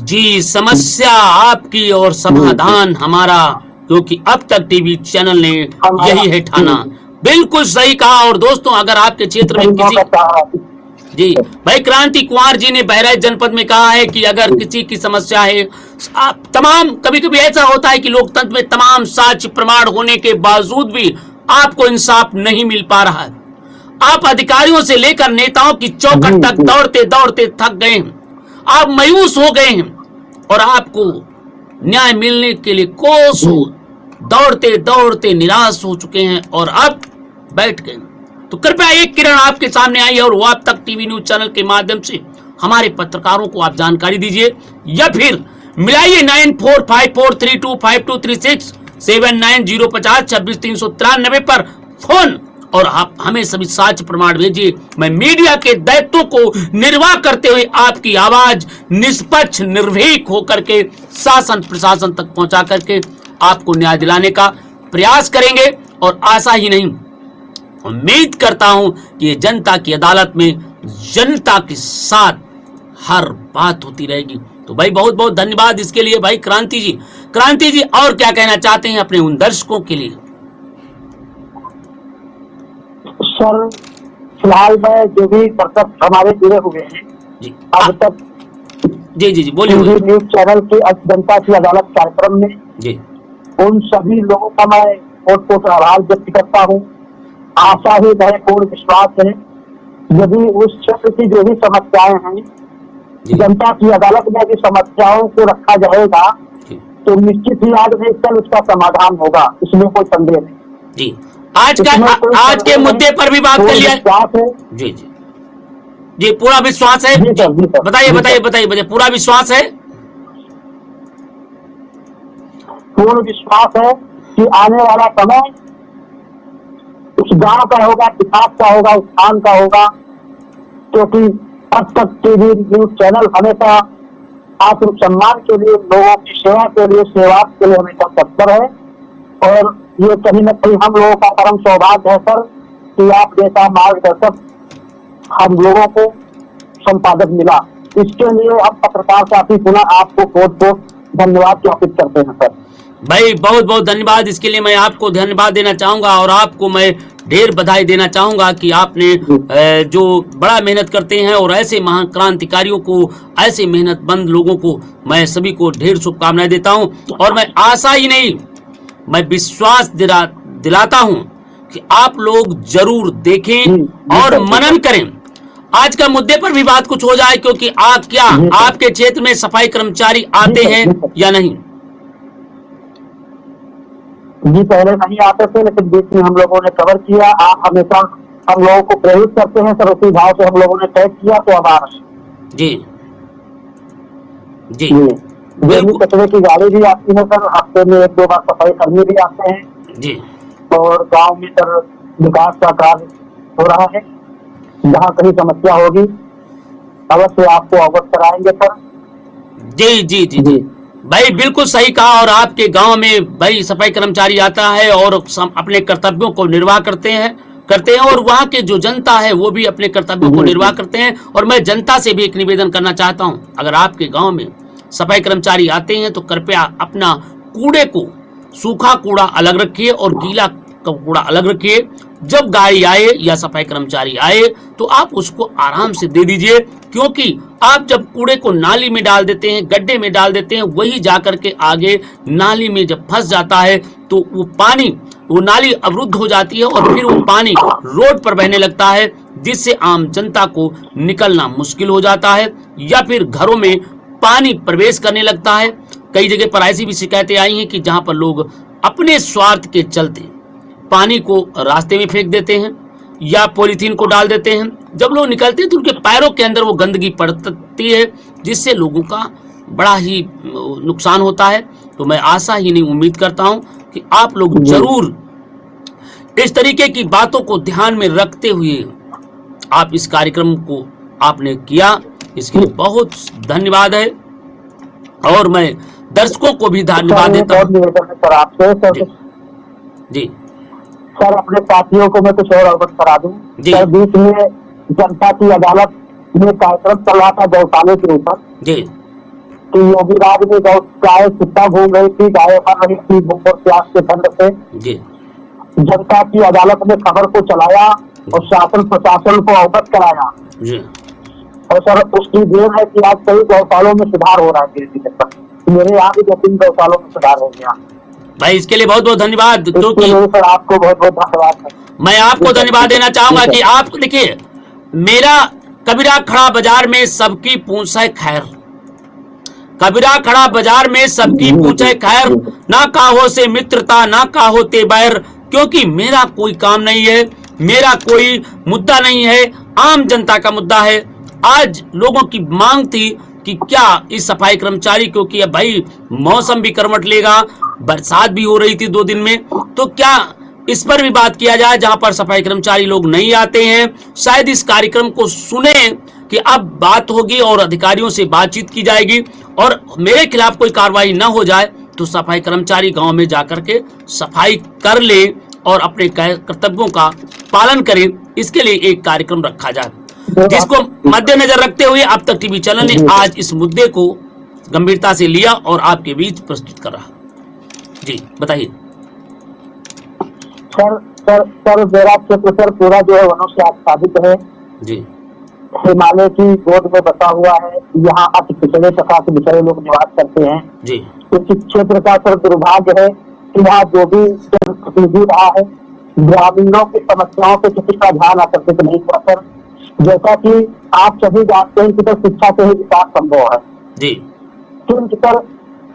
जी समस्या आपकी और समाधान हमारा, क्योंकि अब तक टीवी चैनल ने यही है ठाना। बिल्कुल सही कहा। और दोस्तों अगर आपके क्षेत्र में किसी जी भाई क्रांति कुमार जी ने बहराइच जनपद में कहा है कि अगर किसी की समस्या है, आप तमाम, कभी कभी ऐसा होता है कि लोकतंत्र में तमाम साक्ष्य प्रमाण होने के बावजूद भी आपको इंसाफ नहीं मिल पा रहा है। आप अधिकारियों से लेकर नेताओं की चौखट तक दौड़ते दौड़ते थक गए हैं, आप मायूस हो गए हैं और आपको न्याय मिलने के लिए कोसों दौड़ते दौड़ते निराश हो चुके हैं और अब बैठ गए। तो कृपया एक किरण आपके सामने आई है और वो आप तक टीवी न्यूज चैनल के माध्यम से हमारे पत्रकारों को आप जानकारी दीजिए, या फिर मिलाइए 9454325236 7905062393 पर फोन और आप हमें सभी साक्ष्य प्रमाण भेजिए। मैं मीडिया के दायित्वों को निर्वाह करते हुए आपकी आवाज निष्पक्ष निर्भीक होकर के शासन प्रशासन तक पहुंचा करके आपको न्याय दिलाने का प्रयास करेंगे। और आशा ही नहीं, उम्मीद करता हूं कि ये जनता की अदालत में जनता के साथ हर बात होती रहेगी। तो भाई बहुत बहुत धन्यवाद इसके लिए भाई क्रांति जी। क्रांति जी और क्या कहना चाहते हैं अपने उन दर्शकों के लिए? सर फिलहाल में जो भी प्रत्यक्ष हमारे जुड़े हुए हैं जी अब तक जी जी जी बोलिए टीवी बोलिए। न्यूज चैनल के जनता की अदालत कार्यक्रम में जी उन सभी लोगों का मैं कोट कोट आभार व्यक्त करता हूँ। आशा ही है, पूर्ण विश्वास है, यदि उस क्षेत्र की जो भी समस्याएं हैं जी जनता की अदालत में भी समस्याओं को रखा जाएगा जी तो निश्चित ही आगे चल उसका समाधान होगा, इसमें कोई संदेह नहीं। जी आज इसमें कोई आज के संदेह मुद्दे नहीं, पर भी बात कर पूर्ण लिया। विश्वास है। जी जी जी पूरा विश्वास है। जी सर, जी सर, बताइए जी बताइए सर। बताइए बताइए पूरा विश्वास है। पूर्ण विश्वास है कि आने वाला समय उस गांव का होगा, विकास का होगा, उत्थान का होगा, क्योंकि अब तक टीवी न्यूज चैनल हमेशा आत्म सम्मान के लिए, लोगों की सेवा के लिए, सेवा के लिए हमेशा तत्पर है। और ये कहीं न कहीं हम लोगों का परम सौभाग्य है सर कि आप जैसा मार्गदर्शक हम लोगों को संपादक मिला। इसके लिए हम पत्रकार साथी पुनः आपको बहुत बहुत धन्यवाद ज्ञापित करते हैं सर। भाई बहुत बहुत धन्यवाद। इसके लिए मैं आपको धन्यवाद देना चाहूंगा और आपको मैं ढेर बधाई देना चाहूंगा कि आपने जो बड़ा मेहनत करते हैं और ऐसे महान क्रांतिकारियों को, ऐसे मेहनतमंद लोगों को मैं सभी को ढेर शुभकामनाएं देता हूं। और मैं आशा ही नहीं, मैं विश्वास दिलाता हूं कि आप लोग जरूर देखें और मनन करें। आज का मुद्दे पर भी बात कुछ हो जाए, क्योंकि क्या आपके क्षेत्र में सफाई कर्मचारी आते हैं या नहीं? जी पहले नहीं आते थे, लेकिन बीच में हम लोगों ने कवर किया। आप हमेशा हम लोगों को प्रेरित करते हैं सर, उसी भाव से हम लोगों ने तय किया, तो अब आ रहे हैं। जी जी डेली कचरे की गाड़ी भी आती है सर, हफ्ते में 1-2 बार सफाई कर्मी भी आते हैं जी। और गांव में सर विकास का कार्य हो रहा है। जहाँ कहीं समस्या होगी अवश्य आपको अवगत कराएंगे सर। जी जी जी जी भाई बिल्कुल सही कहा। और आपके गांव में भाई सफाई कर्मचारी आता है और अपने कर्तव्यों को निर्वाह करते हैं और वहाँ के जो जनता है वो भी अपने कर्तव्यों को निर्वाह करते हैं। और मैं जनता से भी एक निवेदन करना चाहता हूँ, अगर आपके गांव में सफाई कर्मचारी आते हैं तो कृपया अपना कूड़े को, सूखा कूड़ा अलग रखिए और गीला कूड़ा अलग रखिए। जब गाड़ी आए या सफाई कर्मचारी आए तो आप उसको आराम से दे दीजिए, क्योंकि आप जब कूड़े को नाली में डाल देते हैं, गड्ढे में डाल देते हैं, वही जाकर के आगे नाली में जब फंस जाता है तो वो नाली अवरुद्ध हो जाती है और फिर वो पानी रोड पर बहने लगता है, जिससे आम जनता को निकलना मुश्किल हो जाता है या फिर घरों में पानी प्रवेश करने लगता है। कई जगह पर ऐसी भी शिकायतें आई हैं कि जहां पर लोग अपने स्वार्थ के चलते पानी को रास्ते में फेंक देते हैं या पॉलीथीन को डाल देते हैं। जब लोग निकलते हैं तो उनके पैरों के अंदर वो गंदगी पड़ती है, जिससे लोगों का बड़ा ही नुकसान होता है। तो मैं आशा ही नहीं, उम्मीद करता हूं कि आप लोग जरूर इस तरीके की बातों को ध्यान में रखते हुए आप इस कार्यक्रम को आपने किया, इसके लिए बहुत धन्यवाद है। और मैं दर्शकों को भी धन्यवाद देता हूँ सर आपसे सर। जी सर अपने साथियों को मैं कुछ और अवगत करा दूं। सर बीच में जनता की अदालत में कार्यक्रम चल रहा था गौशाले के ऊपर जी, कि योगी राज में गाय कुत्ता घूम रही थी, गाय मर रही थी भूख और प्यास के ठंड से जी। जनता की अदालत में खबर को चलाया और शासन प्रशासन को अवगत कराया जी। और सर उसकी देन है कि आज कई गौशालों में सुधार हो रहा है धीरे धीरे। मेरे यहाँ भी 2-3 गौशालों में सुधार हो गया भाई, इसके लिए बहुत बहुत धन्यवाद। क्योंकि सर आपको बहुत बहुत धन्यवाद। मैं आपको धन्यवाद देना चाहूंगा कि आप देखिए, मेरा कबीरा खड़ा बाजार में सबकी पूछ है खैर, कबीरा खड़ा बाजार में सबकी पूछ है खैर, ना काहो से मित्रता ना काहो ते बैर, क्योंकि मेरा कोई काम नहीं है, मेरा कोई मुद्दा नहीं है, आम जनता का मुद्दा है। आज लोगों की मांग थी कि क्या इस सफाई कर्मचारी, क्योंकि अब भाई मौसम भी करवट लेगा, बरसात भी हो रही थी 2 दिन में, तो क्या इस पर भी बात किया जाए जहां पर सफाई कर्मचारी लोग नहीं आते हैं। शायद इस कार्यक्रम को सुने कि अब बात होगी और अधिकारियों से बातचीत की जाएगी और मेरे खिलाफ कोई कार्रवाई न हो जाए तो सफाई कर्मचारी गांव में जाकर के सफाई कर ले और अपने कर्तव्यों का पालन करें। इसके लिए एक कार्यक्रम रखा जाए, जिसको मद्देनजर रखते हुए अब तक टीवी चैनल ने आज इस मुद्दे को गंभीरता से लिया और आपके बीच प्रस्तुत कर रहा। जी बताइए सर सर मेरा क्षेत्र सर पूरा जो है वनों से आच्छादित है। जी हिमालय की गोद में बसा हुआ है। यहाँ अति पिछड़े तथा से पिछड़े लोग निवास करते हैं। जी इस क्षेत्र का सर दुर्भाग्य है कि यहाँ जो भी जनप्रतिनिधि रहा है, ग्रामीणों की समस्याओं पे किसी का ध्यान आकर्षित नहीं हुआ सर। जैसा कि आप सभी जानते हैं कि सर शिक्षा से ही विकास संभव है। जी क्योंकि सर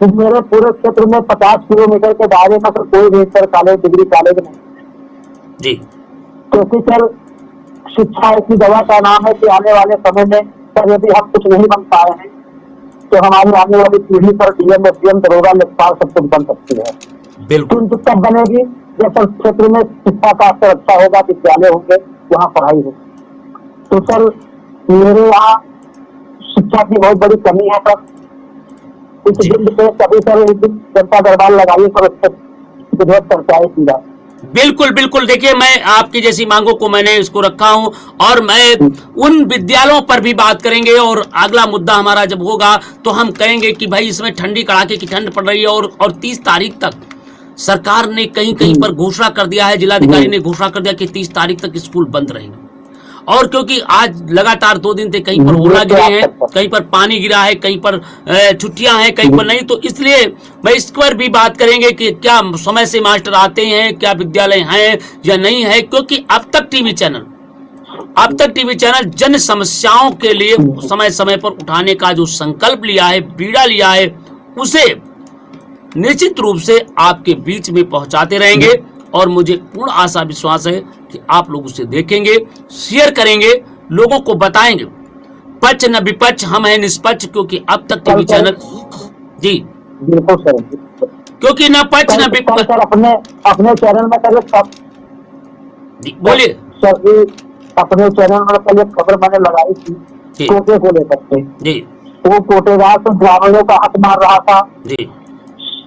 मेरे पूरे क्षेत्र में 50 किलोमीटर के दायरे में सर कोई भी सर कॉलेज डिग्री कॉलेज नहीं, जी क्योंकि सर शिक्षा ऐसी दवा का नाम है कि आने वाले समय में सर यदि हम कुछ नहीं बन पाए हैं तो हमारी आने वाली पीढ़ी पर डीएम एसडीएम दरोगा लेखपाल सब कुछ बन सकती है। बिल्कुल किंतु तब बनेगी जब सर क्षेत्र में शिक्षा का स्तर अच्छा होगा, विद्यालय होंगे, वहाँ पढ़ाई होगी। तो सर मेरे यहाँ शिक्षा की बहुत बड़ी कमी है सर। इस दिन पे कभी सर एक दिन जनता दरबार लगाइए सर, उससे विरोध चर्चाएं की जाए। बिल्कुल बिल्कुल, देखिए मैं आपकी जैसी मांगों को मैंने इसको रखा हूं और मैं उन विद्यालयों पर भी बात करेंगे और अगला मुद्दा हमारा जब होगा तो हम कहेंगे कि भाई इसमें ठंडी कड़ाके की ठंड पड़ रही है और 30 तारीख तक सरकार ने कहीं कहीं पर घोषणा कर दिया है, जिलाधिकारी ने घोषणा कर दिया कि 30 तारीख तक स्कूल बंद रहेंगे। और क्योंकि आज लगातार 2 दिन से कहीं पर ओला गिरे हैं, कहीं पर पानी गिरा है, कहीं पर छुट्टियां हैं, कहीं पर नहीं, तो इसलिए मैं इस पर भी बात करेंगे कि क्या समय से मास्टर आते हैं, क्या विद्यालय हैं या नहीं है। क्योंकि अब तक टीवी चैनल जन समस्याओं के लिए समय समय पर उठाने का जो संकल्प लिया है, बीड़ा लिया है, उसे निश्चित रूप से आपके बीच में पहुंचाते रहेंगे। और मुझे पूर्ण आशा विश्वास है कि आप लोग उसे देखेंगे, शेयर करेंगे, लोगों को बताएंगे। पक्ष न विपक्ष, हम हैं निष्पक्ष, क्योंकि अब तक टीवी चैनल जी बिल्कुल सर, क्योंकि न पक्ष न विपक्ष। सर अपने चैनल में कल जी बोलिए सर, अपने चैनल में कल एक खबर मैंने लगाई थी कोटे को लेकर के। जी वो कोटेदार से ग्रामीणों का हक मार रहा था। जी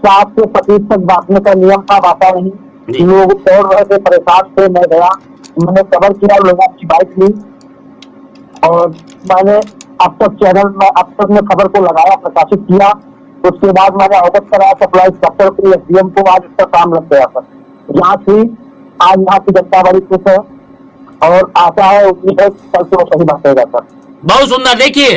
7 से 25 तक बांटने का नियम था, बांटा नहीं। लोग दौड़ रहे थे, परेशान थे। मैं गया, मैंने कवर किया, लोगों की बाइक ली और मैंने अब तक मैं खबर को लगाया, प्रकाशित किया। उसके बाद मैंने अवगत कराया सप्लाई इंस्पेक्टर को, एसडीएम को। आज इसका काम लग गया सर, जांच हुई। आज यहाँ की जनता बड़ी खुश है और आशा है, उम्मीद है कल से वो सही बातेगा सर। बहुत सुंदर। देखिए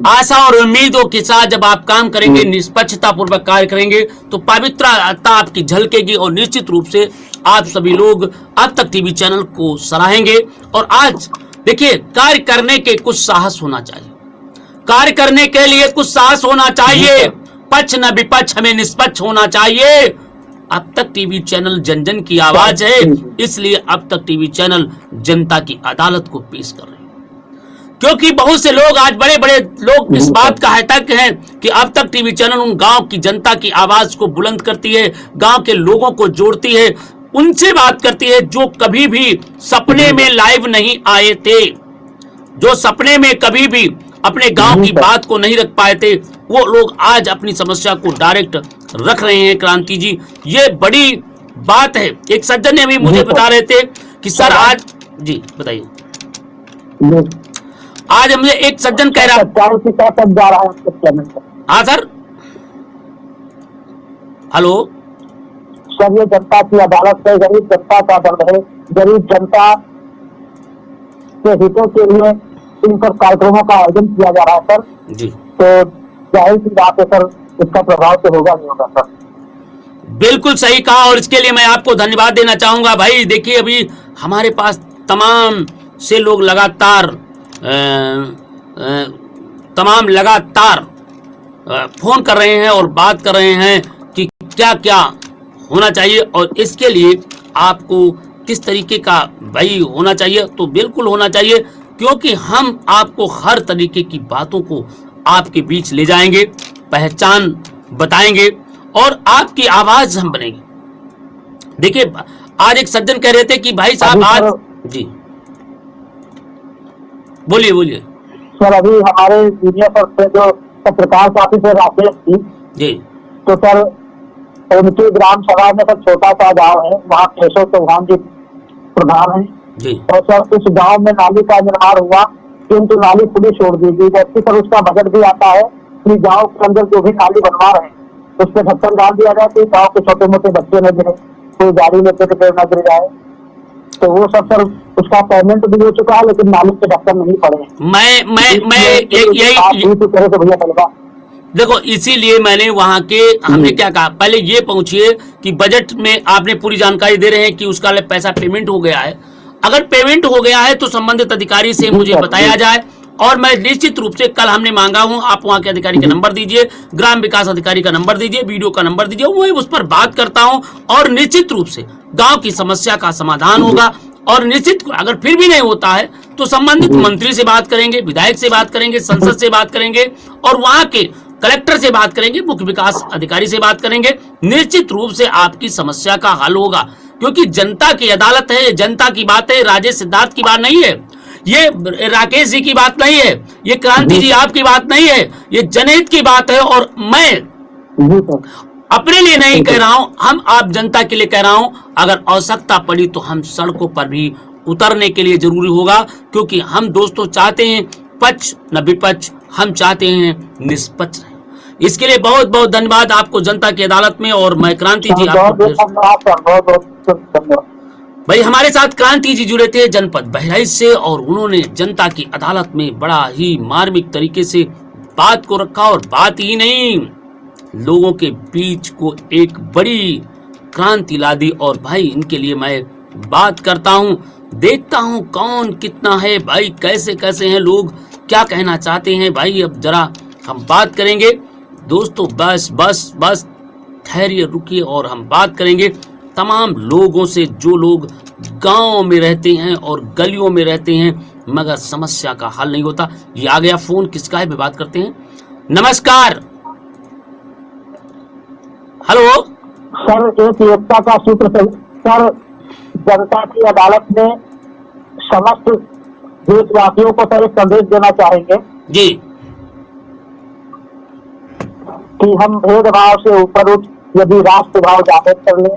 आशा और उम्मीदों के साथ जब आप काम करेंगे, निष्पक्षता पूर्वक कार्य करेंगे, तो पवित्रता आपकी झलकेगी और निश्चित रूप से आप सभी लोग अब तक टीवी चैनल को सराहेंगे। और आज देखिए, कार्य करने के कुछ साहस होना चाहिए, कार्य करने के लिए कुछ साहस होना चाहिए। पक्ष न विपक्ष, हमें निष्पक्ष होना चाहिए। अब तक टीवी चैनल जन जन की आवाज है, इसलिए अब तक टीवी चैनल जनता की अदालत को पेश कर रहे हैं। क्योंकि बहुत से लोग, आज बड़े बड़े लोग इस बात का हकदार हैं कि अब तक टीवी चैनल उन गांव की जनता की आवाज को बुलंद करती है, गांव के लोगों को जोड़ती है, उनसे बात करती है जो कभी भी सपने में लाइव नहीं आए थे, जो सपने में कभी भी अपने गांव की बात को नहीं रख पाए थे। वो लोग आज अपनी समस्या को डायरेक्ट रख रहे हैं। क्रांति जी, ये बड़ी बात है। एक सज्जन ने अभी मुझे बता रहे थे कि सर आज, जी बताइए, आज मुझे एक सज्जन कह रहा है। हाँ सर, हेलो सर, ये जनता की अदालत है, गरीब जनता का दर्द है। गरीब जनता के हितों के लिए इन सब कार्यक्रमों का आयोजन किया जा रहा है सर जी। तो जाहिर सी बात है सर, इसका प्रभाव तो होगा नहीं होगा सर। बिल्कुल सही कहा और इसके लिए मैं आपको धन्यवाद देना चाहूंगा। भाई देखिए, अभी हमारे पास तमाम से लोग लगातार फोन कर रहे हैं और बात कर रहे हैं कि क्या क्या होना चाहिए और इसके लिए आपको किस तरीके का भाई होना चाहिए। तो बिल्कुल होना चाहिए, क्योंकि हम आपको हर तरीके की बातों को आपके बीच ले जाएंगे, पहचान बताएंगे और आपकी आवाज हम बनेंगे। देखिए, आज एक सज्जन कह रहे थे कि भाई साहब आज, जी बोलिए बोलिए सर। अभी हमारे मीडिया पर से जो पत्रकार साथी थे राकेश जी, तो सर उनके ग्राम सभा में सर छोटा सा गांव है, वहाँ केशव चौहान जी प्रधान है जी। और सर उस गांव में नाली का निर्माण हुआ, किंतु नाली खुली छोड़ दी गई। जबकि सर उसका बजट भी आता है कि गांव के अंदर जो भी नाली बनवा रहे हैं उस पर ढक्कन डाल दिया जाए कि गाँव के छोटे मोटे बच्चे न गिरे, कोई गाड़ी लेते तो न गिर जाए। तो वो सब सर उसका पेमेंट भी हो चुका है, लेकिन मालिक के दफ्तर नहीं पड़े हैं। मैं यही तरह से भैया चलेगा। देखो, इसीलिए मैंने वहां के हमने क्या कहा, पहले ये पहुंचिए कि बजट में आपने पूरी जानकारी दे रहे हैं कि उसका पैसा पेमेंट हो गया है। अगर पेमेंट हो गया है तो संबंधित अधिकारी से मुझे बताया जाए, और मैं निश्चित रूप से कल हमने मांगा हूं, आप वहां के अधिकारी का नंबर दीजिए, ग्राम विकास अधिकारी का नंबर दीजिए, वीडियो का नंबर दीजिए, वो उस पर बात करता हूं और निश्चित रूप से गांव की समस्या का समाधान होगा। और निश्चित अगर फिर भी नहीं होता है तो संबंधित मंत्री से बात करेंगे, विधायक से बात करेंगे, संसद से बात करेंगे और वहां के कलेक्टर से बात करेंगे, मुख्य विकास अधिकारी से बात करेंगे। निश्चित रूप से आपकी समस्या का हल होगा, क्योंकि जनता की अदालत है, जनता की बात है, राजेश सिद्धार्थ की बात नहीं है, ये राकेश जी की बात नहीं है, ये क्रांति जी आपकी बात नहीं है, ये जनहित की बात है। और मैं अपने लिए नहीं कह रहा हूं, हम आप जनता के लिए कह रहा हूं। अगर आवश्यकता पड़ी तो हम सड़कों पर भी उतरने के लिए जरूरी होगा, क्योंकि हम दोस्तों चाहते हैं पक्ष न विपक्ष, हम चाहते हैं निष्पक्ष रहे। इसके लिए बहुत बहुत धन्यवाद आपको जनता की अदालत में। और मैं क्रांति जी भाई, हमारे साथ क्रांति जी जुड़े थे जनपद बहराइच से, और उन्होंने जनता की अदालत में बड़ा ही मार्मिक तरीके से बात को रखा, और बात ही नहीं, लोगों के बीच को एक बड़ी क्रांति ला दी। और भाई इनके लिए मैं बात करता हूं, देखता हूं कौन कितना है भाई, कैसे कैसे हैं लोग, क्या कहना चाहते हैं भाई। अब जरा हम बात करेंगे दोस्तों, बस बस बस ठहरिए, रुकिए, और हम बात करेंगे तमाम लोगों से जो लोग गांव में रहते हैं और गलियों में रहते हैं, मगर समस्या का हल नहीं होता। ये आ गया फोन, किसका है, बात करते हैं। नमस्कार, हेलो सर। एक एकता का सूत्र सर, जनता की अदालत में समस्त देशवासियों को सर एक संदेश देना चाहेंगे जी कि हम भेदभाव से ऊपर उठ यदि राष्ट्र भाव जागृत कर ले,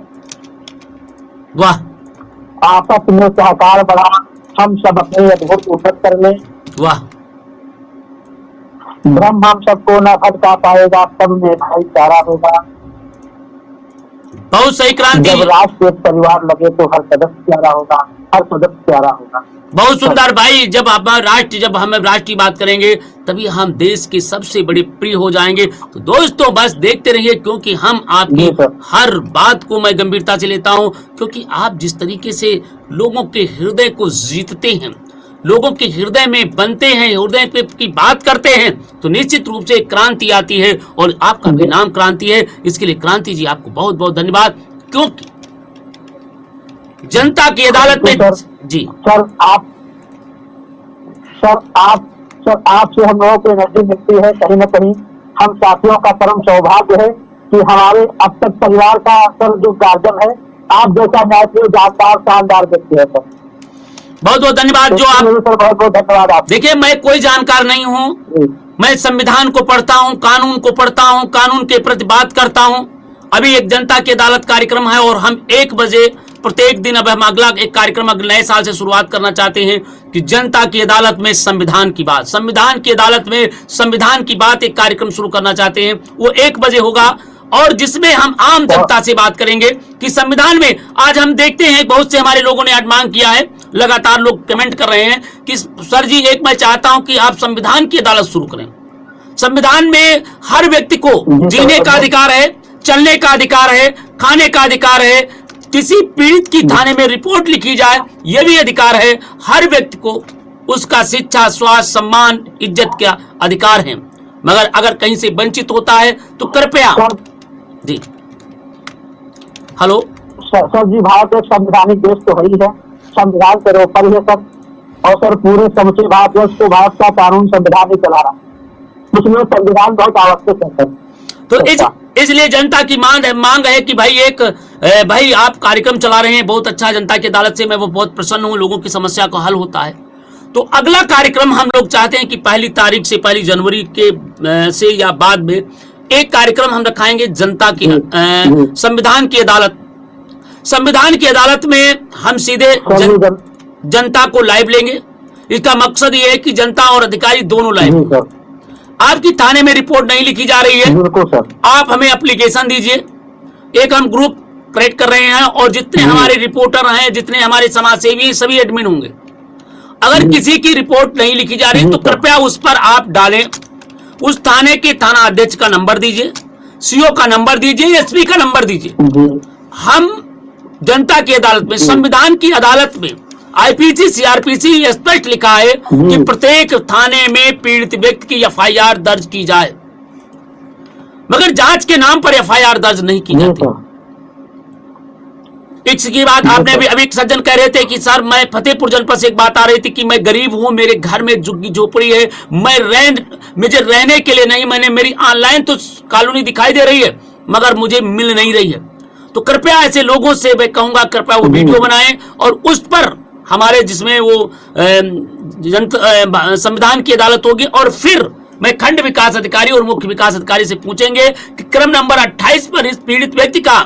वाह, आपस में सहकार बढ़ा, हम सब अपने अद्भुत उन्नत कर ले, वाह, ब्रह्म हम सबको न भटका पाएगा, सब में भाईचारा होगा। बहुत सही क्रांति, जब राष्ट्र एक परिवार लगे तो हर सदस्य प्यारा होगा, हर सदस्य प्यारा होगा। बहुत सुंदर भाई। जब हमारा राष्ट्र, जब हम राष्ट्र की बात करेंगे तभी हम देश के सबसे बड़े प्रिय हो जाएंगे। तो दोस्तों बस देखते रहिए, क्योंकि हम आपकी हर बात को मैं गंभीरता से लेता हूं, क्योंकि आप जिस तरीके से लोगों के हृदय को जीतते हैं, लोगों के हृदय में बनते हैं, हृदय पे की बात करते हैं, तो निश्चित रूप से क्रांति आती है। और आपका भी नाम क्रांति है, इसके लिए क्रांति जी आपको बहुत बहुत धन्यवाद। क्योंकि जनता की अदालत में जी सर आपसे हम लोगों को एनर्जी मिलती है। कहीं न कहीं हम साथियों का परम सौभाग्य है कि हमारे अब तक परिवार का सर जो गार्जियन है, आप जैसा न्यायप्रिय जानकार शानदार व्यक्ति है सर। बहुत बहुत धन्यवाद। जो आप सर बहुत बहुत धन्यवाद। आप देखिए, मैं कोई जानकार नहीं हूँ, मैं संविधान को पढ़ता हूँ, कानून को पढ़ता हूँ, कानून के प्रति बात करता हूँ। अभी एक जनता की अदालत कार्यक्रम है और हम 1 बजे प्रत्येक दिन, अब हम अगला एक कार्यक्रम अगले नए साल से शुरुआत करना चाहते हैं कि जनता की अदालत में संविधान की बात, संविधान की अदालत में संविधान की बात, एक कार्यक्रम शुरू करना चाहते हैं। वो 1 बजे होगा, और जिसमें हम आम जनता से बात करेंगे कि संविधान में आज हम देखते हैं बहुत से हमारे लोगों ने आज मांग किया है, लगातार लोग कमेंट कर रहे हैं कि सर जी एक मैं चाहता हूं कि आप संविधान की अदालत शुरू करें। संविधान में हर व्यक्ति को जीने का अधिकार है, चलने का अधिकार है, खाने का अधिकार है, किसी पीड़ित की थाने में रिपोर्ट लिखी जाए यह भी अधिकार है। हर व्यक्ति को उसका शिक्षा, स्वास्थ्य, सम्मान, इज्जत का अधिकार है। मगर अगर कहीं से वंचित होता है तो कृपया जी हेलो सर जी, भारत एक संवैधानिक देश तो है ही है, संविधान से ऊपर ही है सर। और सर पूरे समूचे भारतवर्ष को भारत का कानून संविधान ही चला रहा, उसमें संविधान बहुत आवश्यक है सर। तो इसलिए जनता की मांग है कि भाई आप कार्यक्रम चला रहे हैं, बहुत अच्छा, जनता की अदालत से मैं वो बहुत प्रसन्न हूं, लोगों की समस्या का हल होता है। तो अगला कार्यक्रम हम लोग चाहते हैं कि 1 तारीख से 1 जनवरी के से या बाद में एक कार्यक्रम हम रखाएंगे जनता की संविधान की अदालत। संविधान की अदालत में हम सीधे जनता को लाइव लेंगे। इसका मकसद ये है कि जनता और अधिकारी दोनों लाइव। आपकी थाने में रिपोर्ट नहीं लिखी जा रही है, आप हमें एप्लीकेशन दीजिए, एक हम ग्रुप ऑपरेट कर रहे हैं और जितने हमारे रिपोर्टर हैं, जितने हमारे समाजसेवी हैं, सभी एडमिन होंगे। अगर किसी की रिपोर्ट नहीं लिखी जा रही तो कृपया उस पर आप डालें। उस थाने के थाना अध्यक्ष का नंबर दीजिए, सीओ का नंबर दीजिए, एसपी का नंबर दीजिए। हम जनता की अदालत में, संविधान की अदालत में आईपीसी सीआरपीसी स्पष्ट लिखा है कि प्रत्येक थाने में पीड़ित व्यक्ति की एफआईआर दर्ज की जाए, मगर जांच के नाम पर एफआईआर दर्ज नहीं की जाती। इसकी बात आपने अभी एक सज्जन कह रहे थे कि सर मैं फतेहपुर जनपद से एक बात आ रही थी कि मैं गरीब हूं, मेरे घर में झुग्गी झोपड़ी है, मुझे रहने के लिए नहीं, मेरी ऑनलाइन तो कॉलोनी दिखाई दे रही है मगर मुझे मिल नहीं रही है। तो कृपया ऐसे लोगों से मैं कहूंगा कृपया वो वीडियो बनाएं और उस पर हमारे जिसमें वो संविधान की अदालत होगी और फिर मैं खंड विकास अधिकारी और मुख्य विकास अधिकारी से पूछेंगे कि क्रम नंबर 28 पर इस पीड़ित व्यक्ति का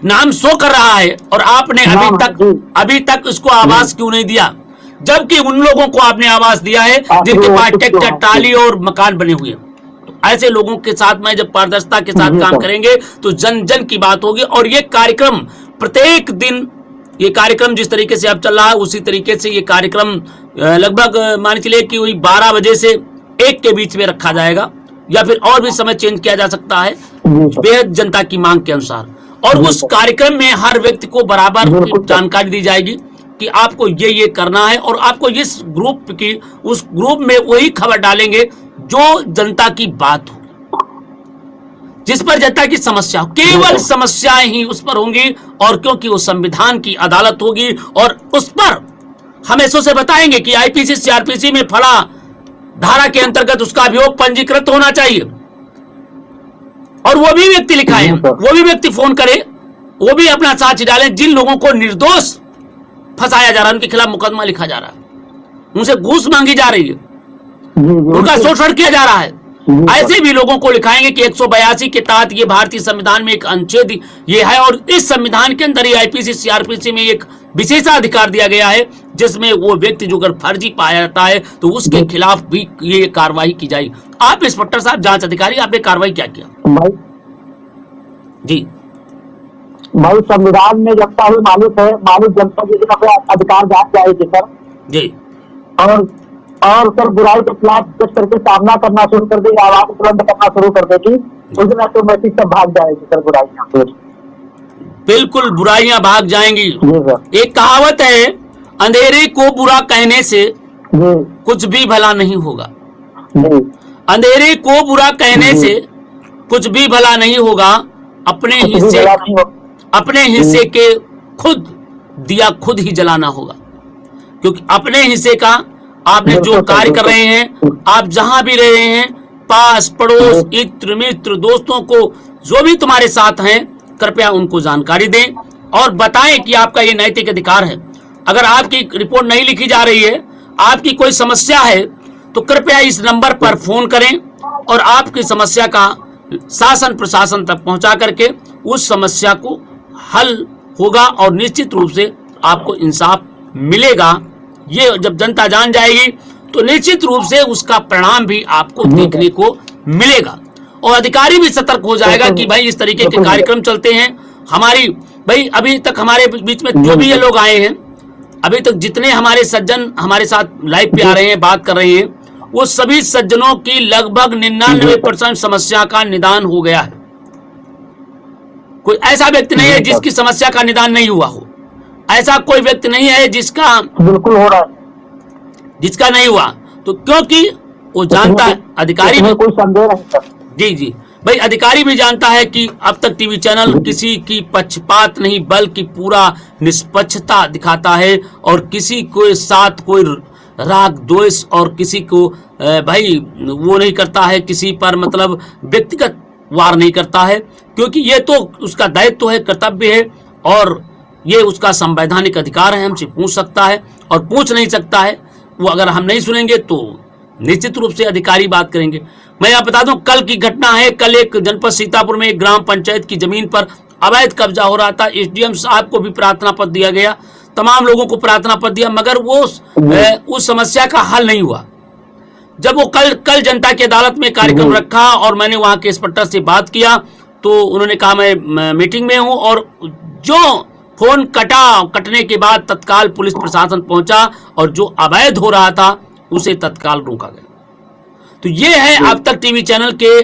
नाम शो कर रहा है और आपने अभी तक इसको आवास क्यों नहीं दिया, जबकि उन लोगों को आपने आवास दिया है जिनके पास ट्रैक्टर, ट्राली और मकान बने हुए हैं। तो ऐसे लोगों के साथ में जब पारदर्शिता के साथ काम करेंगे तो जन जन की बात होगी। और ये कार्यक्रम प्रत्येक दिन, ये कार्यक्रम जिस तरीके से अब चल रहा है उसी तरीके से ये कार्यक्रम लगभग मान चलिए कि वही 12 बजे से 1 के बीच में रखा जाएगा या फिर और भी समय चेंज किया जा सकता है बेहद जनता की मांग के अनुसार। और उस कार्यक्रम में हर व्यक्ति को बराबर जानकारी दी जाएगी कि आपको ये करना है और आपको इस ग्रुप की, उस ग्रुप में वही खबर डालेंगे जो जनता की बात हो, जिस पर जनता की समस्या, केवल समस्याएं ही उस पर होंगी। और क्योंकि वो संविधान की अदालत होगी और उस पर हम ऐसों से बताएंगे कि आईपीसी सीआरपीसी में फला धारा के अंतर्गत उसका अभियोग पंजीकृत होना चाहिए और वो भी व्यक्ति लिखाए, वो भी व्यक्ति फोन करे, वो भी अपना साक्ष्य डाले जिन लोगों को निर्दोष फंसाया जा रहा है, उनके खिलाफ मुकदमा लिखा जा रहा है, उनसे घूस मांगी जा रही है, उनका शोषण किया जा रहा है। ऐसे भी लोगों को लिखाएंगे कि 182 के तहत ये भारतीय संविधान में एक अनुच्छेद ये है और इस संविधान के अंदर ही आईपीसी सीआरपीसी में एक विशेषाधिकार दिया गया है जिसमें वो व्यक्ति जो अगर फर्जी पाया जाता है तो उसके खिलाफ भी ये कार्रवाई की जाएगी। आप इंस्पेक्टर साहब, जांच अधिकारी, आपने कार्रवाई क्या किया? जी भाई संविधान में जब हुई मालिक जनता के अधिकार जांच जाएगी सर जी। और सर बुराई के खिलाफ जिस करके सामना करना शुरू कर देगी, आवाज बुलंद करना शुरू कर देगी, उस दिन ऑटोमेटिक सब भाग जाएगी सर बुराइयां। बिल्कुल बुराइयां भाग जाएंगी। एक कहावत है, अंधेरे को बुरा कहने से कुछ भी भला नहीं होगा। अंधेरे को बुरा कहने से कुछ भी भला नहीं होगा। अपने हिस्से के खुद दिया खुद ही जलाना होगा, क्योंकि अपने हिस्से का आपने जो कार्य कर रहे हैं, आप जहां भी रहे हैं, पास पड़ोस, इत्र मित्र, दोस्तों को जो भी तुम्हारे साथ हैं, कृपया उनको जानकारी दें और बताएं कि आपका ये नैतिक अधिकार है। अगर आपकी रिपोर्ट नहीं लिखी जा रही है, आपकी कोई समस्या है, तो कृपया इस नंबर पर फोन करें और आपकी समस्या का शासन प्रशासन तक पहुंचा करके उस समस्या को हल होगा और निश्चित रूप से आपको इंसाफ मिलेगा। ये जब जनता जान जाएगी तो निश्चित रूप से उसका परिणाम भी आपको देखने को मिलेगा और अधिकारी भी सतर्क हो जाएगा कि भाई इस तरीके के कार्यक्रम चलते हैं। हमारी भाई अभी तक हमारे बीच में जो भी ये लोग आए हैं, अभी तक जितने हमारे सज्जन हमारे साथ लाइव पे आ रहे हैं, बात कर रहे हैं, वो सभी सज्जनों की लगभग 99% समस्या का निदान हो गया है। कोई ऐसा व्यक्ति नहीं है जिसकी समस्या का निदान नहीं हुआ हो। ऐसा कोई व्यक्ति नहीं है जिसका बिल्कुल हो रहा है, जिसका नहीं हुआ। तो क्योंकि वो जानता है, अधिकारी भी, कोई संदेह नहीं। जी भाई, अधिकारी भी जानता है कि अब तक टीवी चैनल किसी की पक्षपात नहीं बल्कि पूरा निष्पक्षता दिखाता है और किसी के साथ कोई राग द्वेष और किसी को भाई वो नहीं करता है, किसी पर मतलब व्यक्तिगत वार नहीं करता है, क्योंकि ये तो उसका दायित्व है, कर्तव्य है और ये उसका संवैधानिक अधिकार है। हमसे पूछ सकता है और पूछ नहीं सकता है वो। अगर हम नहीं सुनेंगे तो निश्चित रूप से अधिकारी बात करेंगे। मैं आप बता दूं, कल की घटना है। कल एक जनपद सीतापुर में एक ग्राम पंचायत की जमीन पर अवैध कब्जा हो रहा था। एसडीएम साहब को भी प्रार्थना पत्र दिया गया, तमाम लोगों को प्रार्थना पत्र दिया, मगर वो उस समस्या का हल नहीं हुआ। जब वो कल जनता की अदालत में कार्यक्रम रखा और मैंने वहां के इंस्पेक्टर से बात किया तो उन्होंने कहा मैं मीटिंग में हूं, और जो फोन कटने के बाद तत्काल पुलिस प्रशासन पहुंचा और जो अवैध हो रहा था उसे तत्काल रोका गया। तो ये है अब तक टीवी चैनल के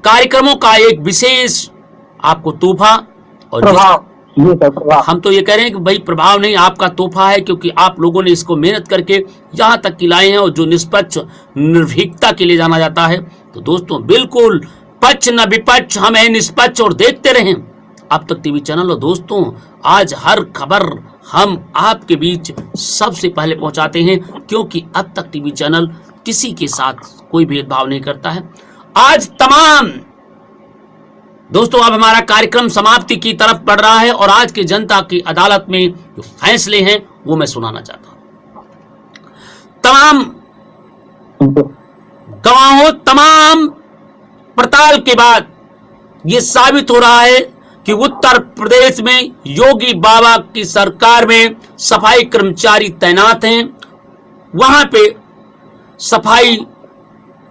कार्यक्रमों का एक विशेष आपको तोहफा। और हम तो ये कह रहे हैं कि भाई प्रभाव नहीं, आपका तोहफा है, क्योंकि आप लोगों ने इसको मेहनत करके यहाँ तक कि लाए हैं, और जो निष्पक्ष निर्भीकता के लिए जाना जाता है। तो दोस्तों बिल्कुल पक्ष न विपक्ष, हम हैं निष्पक्ष और देखते रहें अब तक टीवी चैनल। और दोस्तों आज हर खबर हम आपके बीच सबसे पहले पहुंचाते हैं, क्योंकि अब तक टीवी चैनल किसी के साथ कोई भेदभाव नहीं करता है। आज तमाम दोस्तों अब हमारा कार्यक्रम समाप्ति की तरफ बढ़ रहा है, और आज की जनता की अदालत में जो फैसले हैं वो मैं सुनाना चाहता हूं। तमाम गवाहों, तमाम पड़ताल के बाद ये साबित हो रहा है कि उत्तर प्रदेश में योगी बाबा की सरकार में सफाई कर्मचारी तैनात हैं, वहां पे सफाई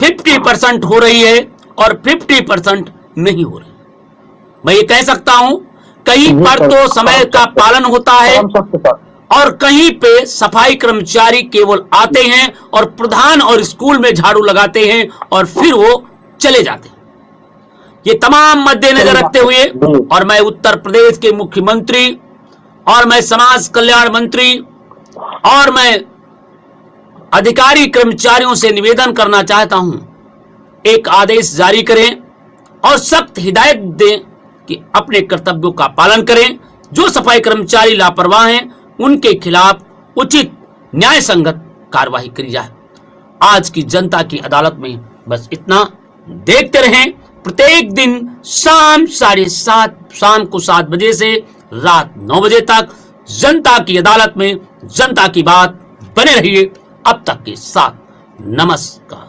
50% हो रही है और 50% नहीं हो रही। मैं ये कह सकता हूं कहीं पर तो समय का पालन होता है और कहीं पे सफाई कर्मचारी केवल आते हैं और प्रधान और स्कूल में झाड़ू लगाते हैं और फिर वो चले जाते हैं। ये तमाम मद्देनजर रखते हुए, और मैं उत्तर प्रदेश के मुख्यमंत्री और मैं समाज कल्याण मंत्री और मैं अधिकारी कर्मचारियों से निवेदन करना चाहता हूं, एक आदेश जारी करें और सख्त हिदायत दें कि अपने कर्तव्यों का पालन करें। जो सफाई कर्मचारी लापरवाह हैं उनके खिलाफ उचित न्याय संगत कार्रवाई करी जाए। आज की जनता की अदालत में बस इतना। देखते रहें प्रत्येक दिन शाम 7:30 शाम को 7 बजे से रात 9 बजे तक जनता की अदालत में जनता की बात। बने रहिए अब तक के साथ। नमस्कार।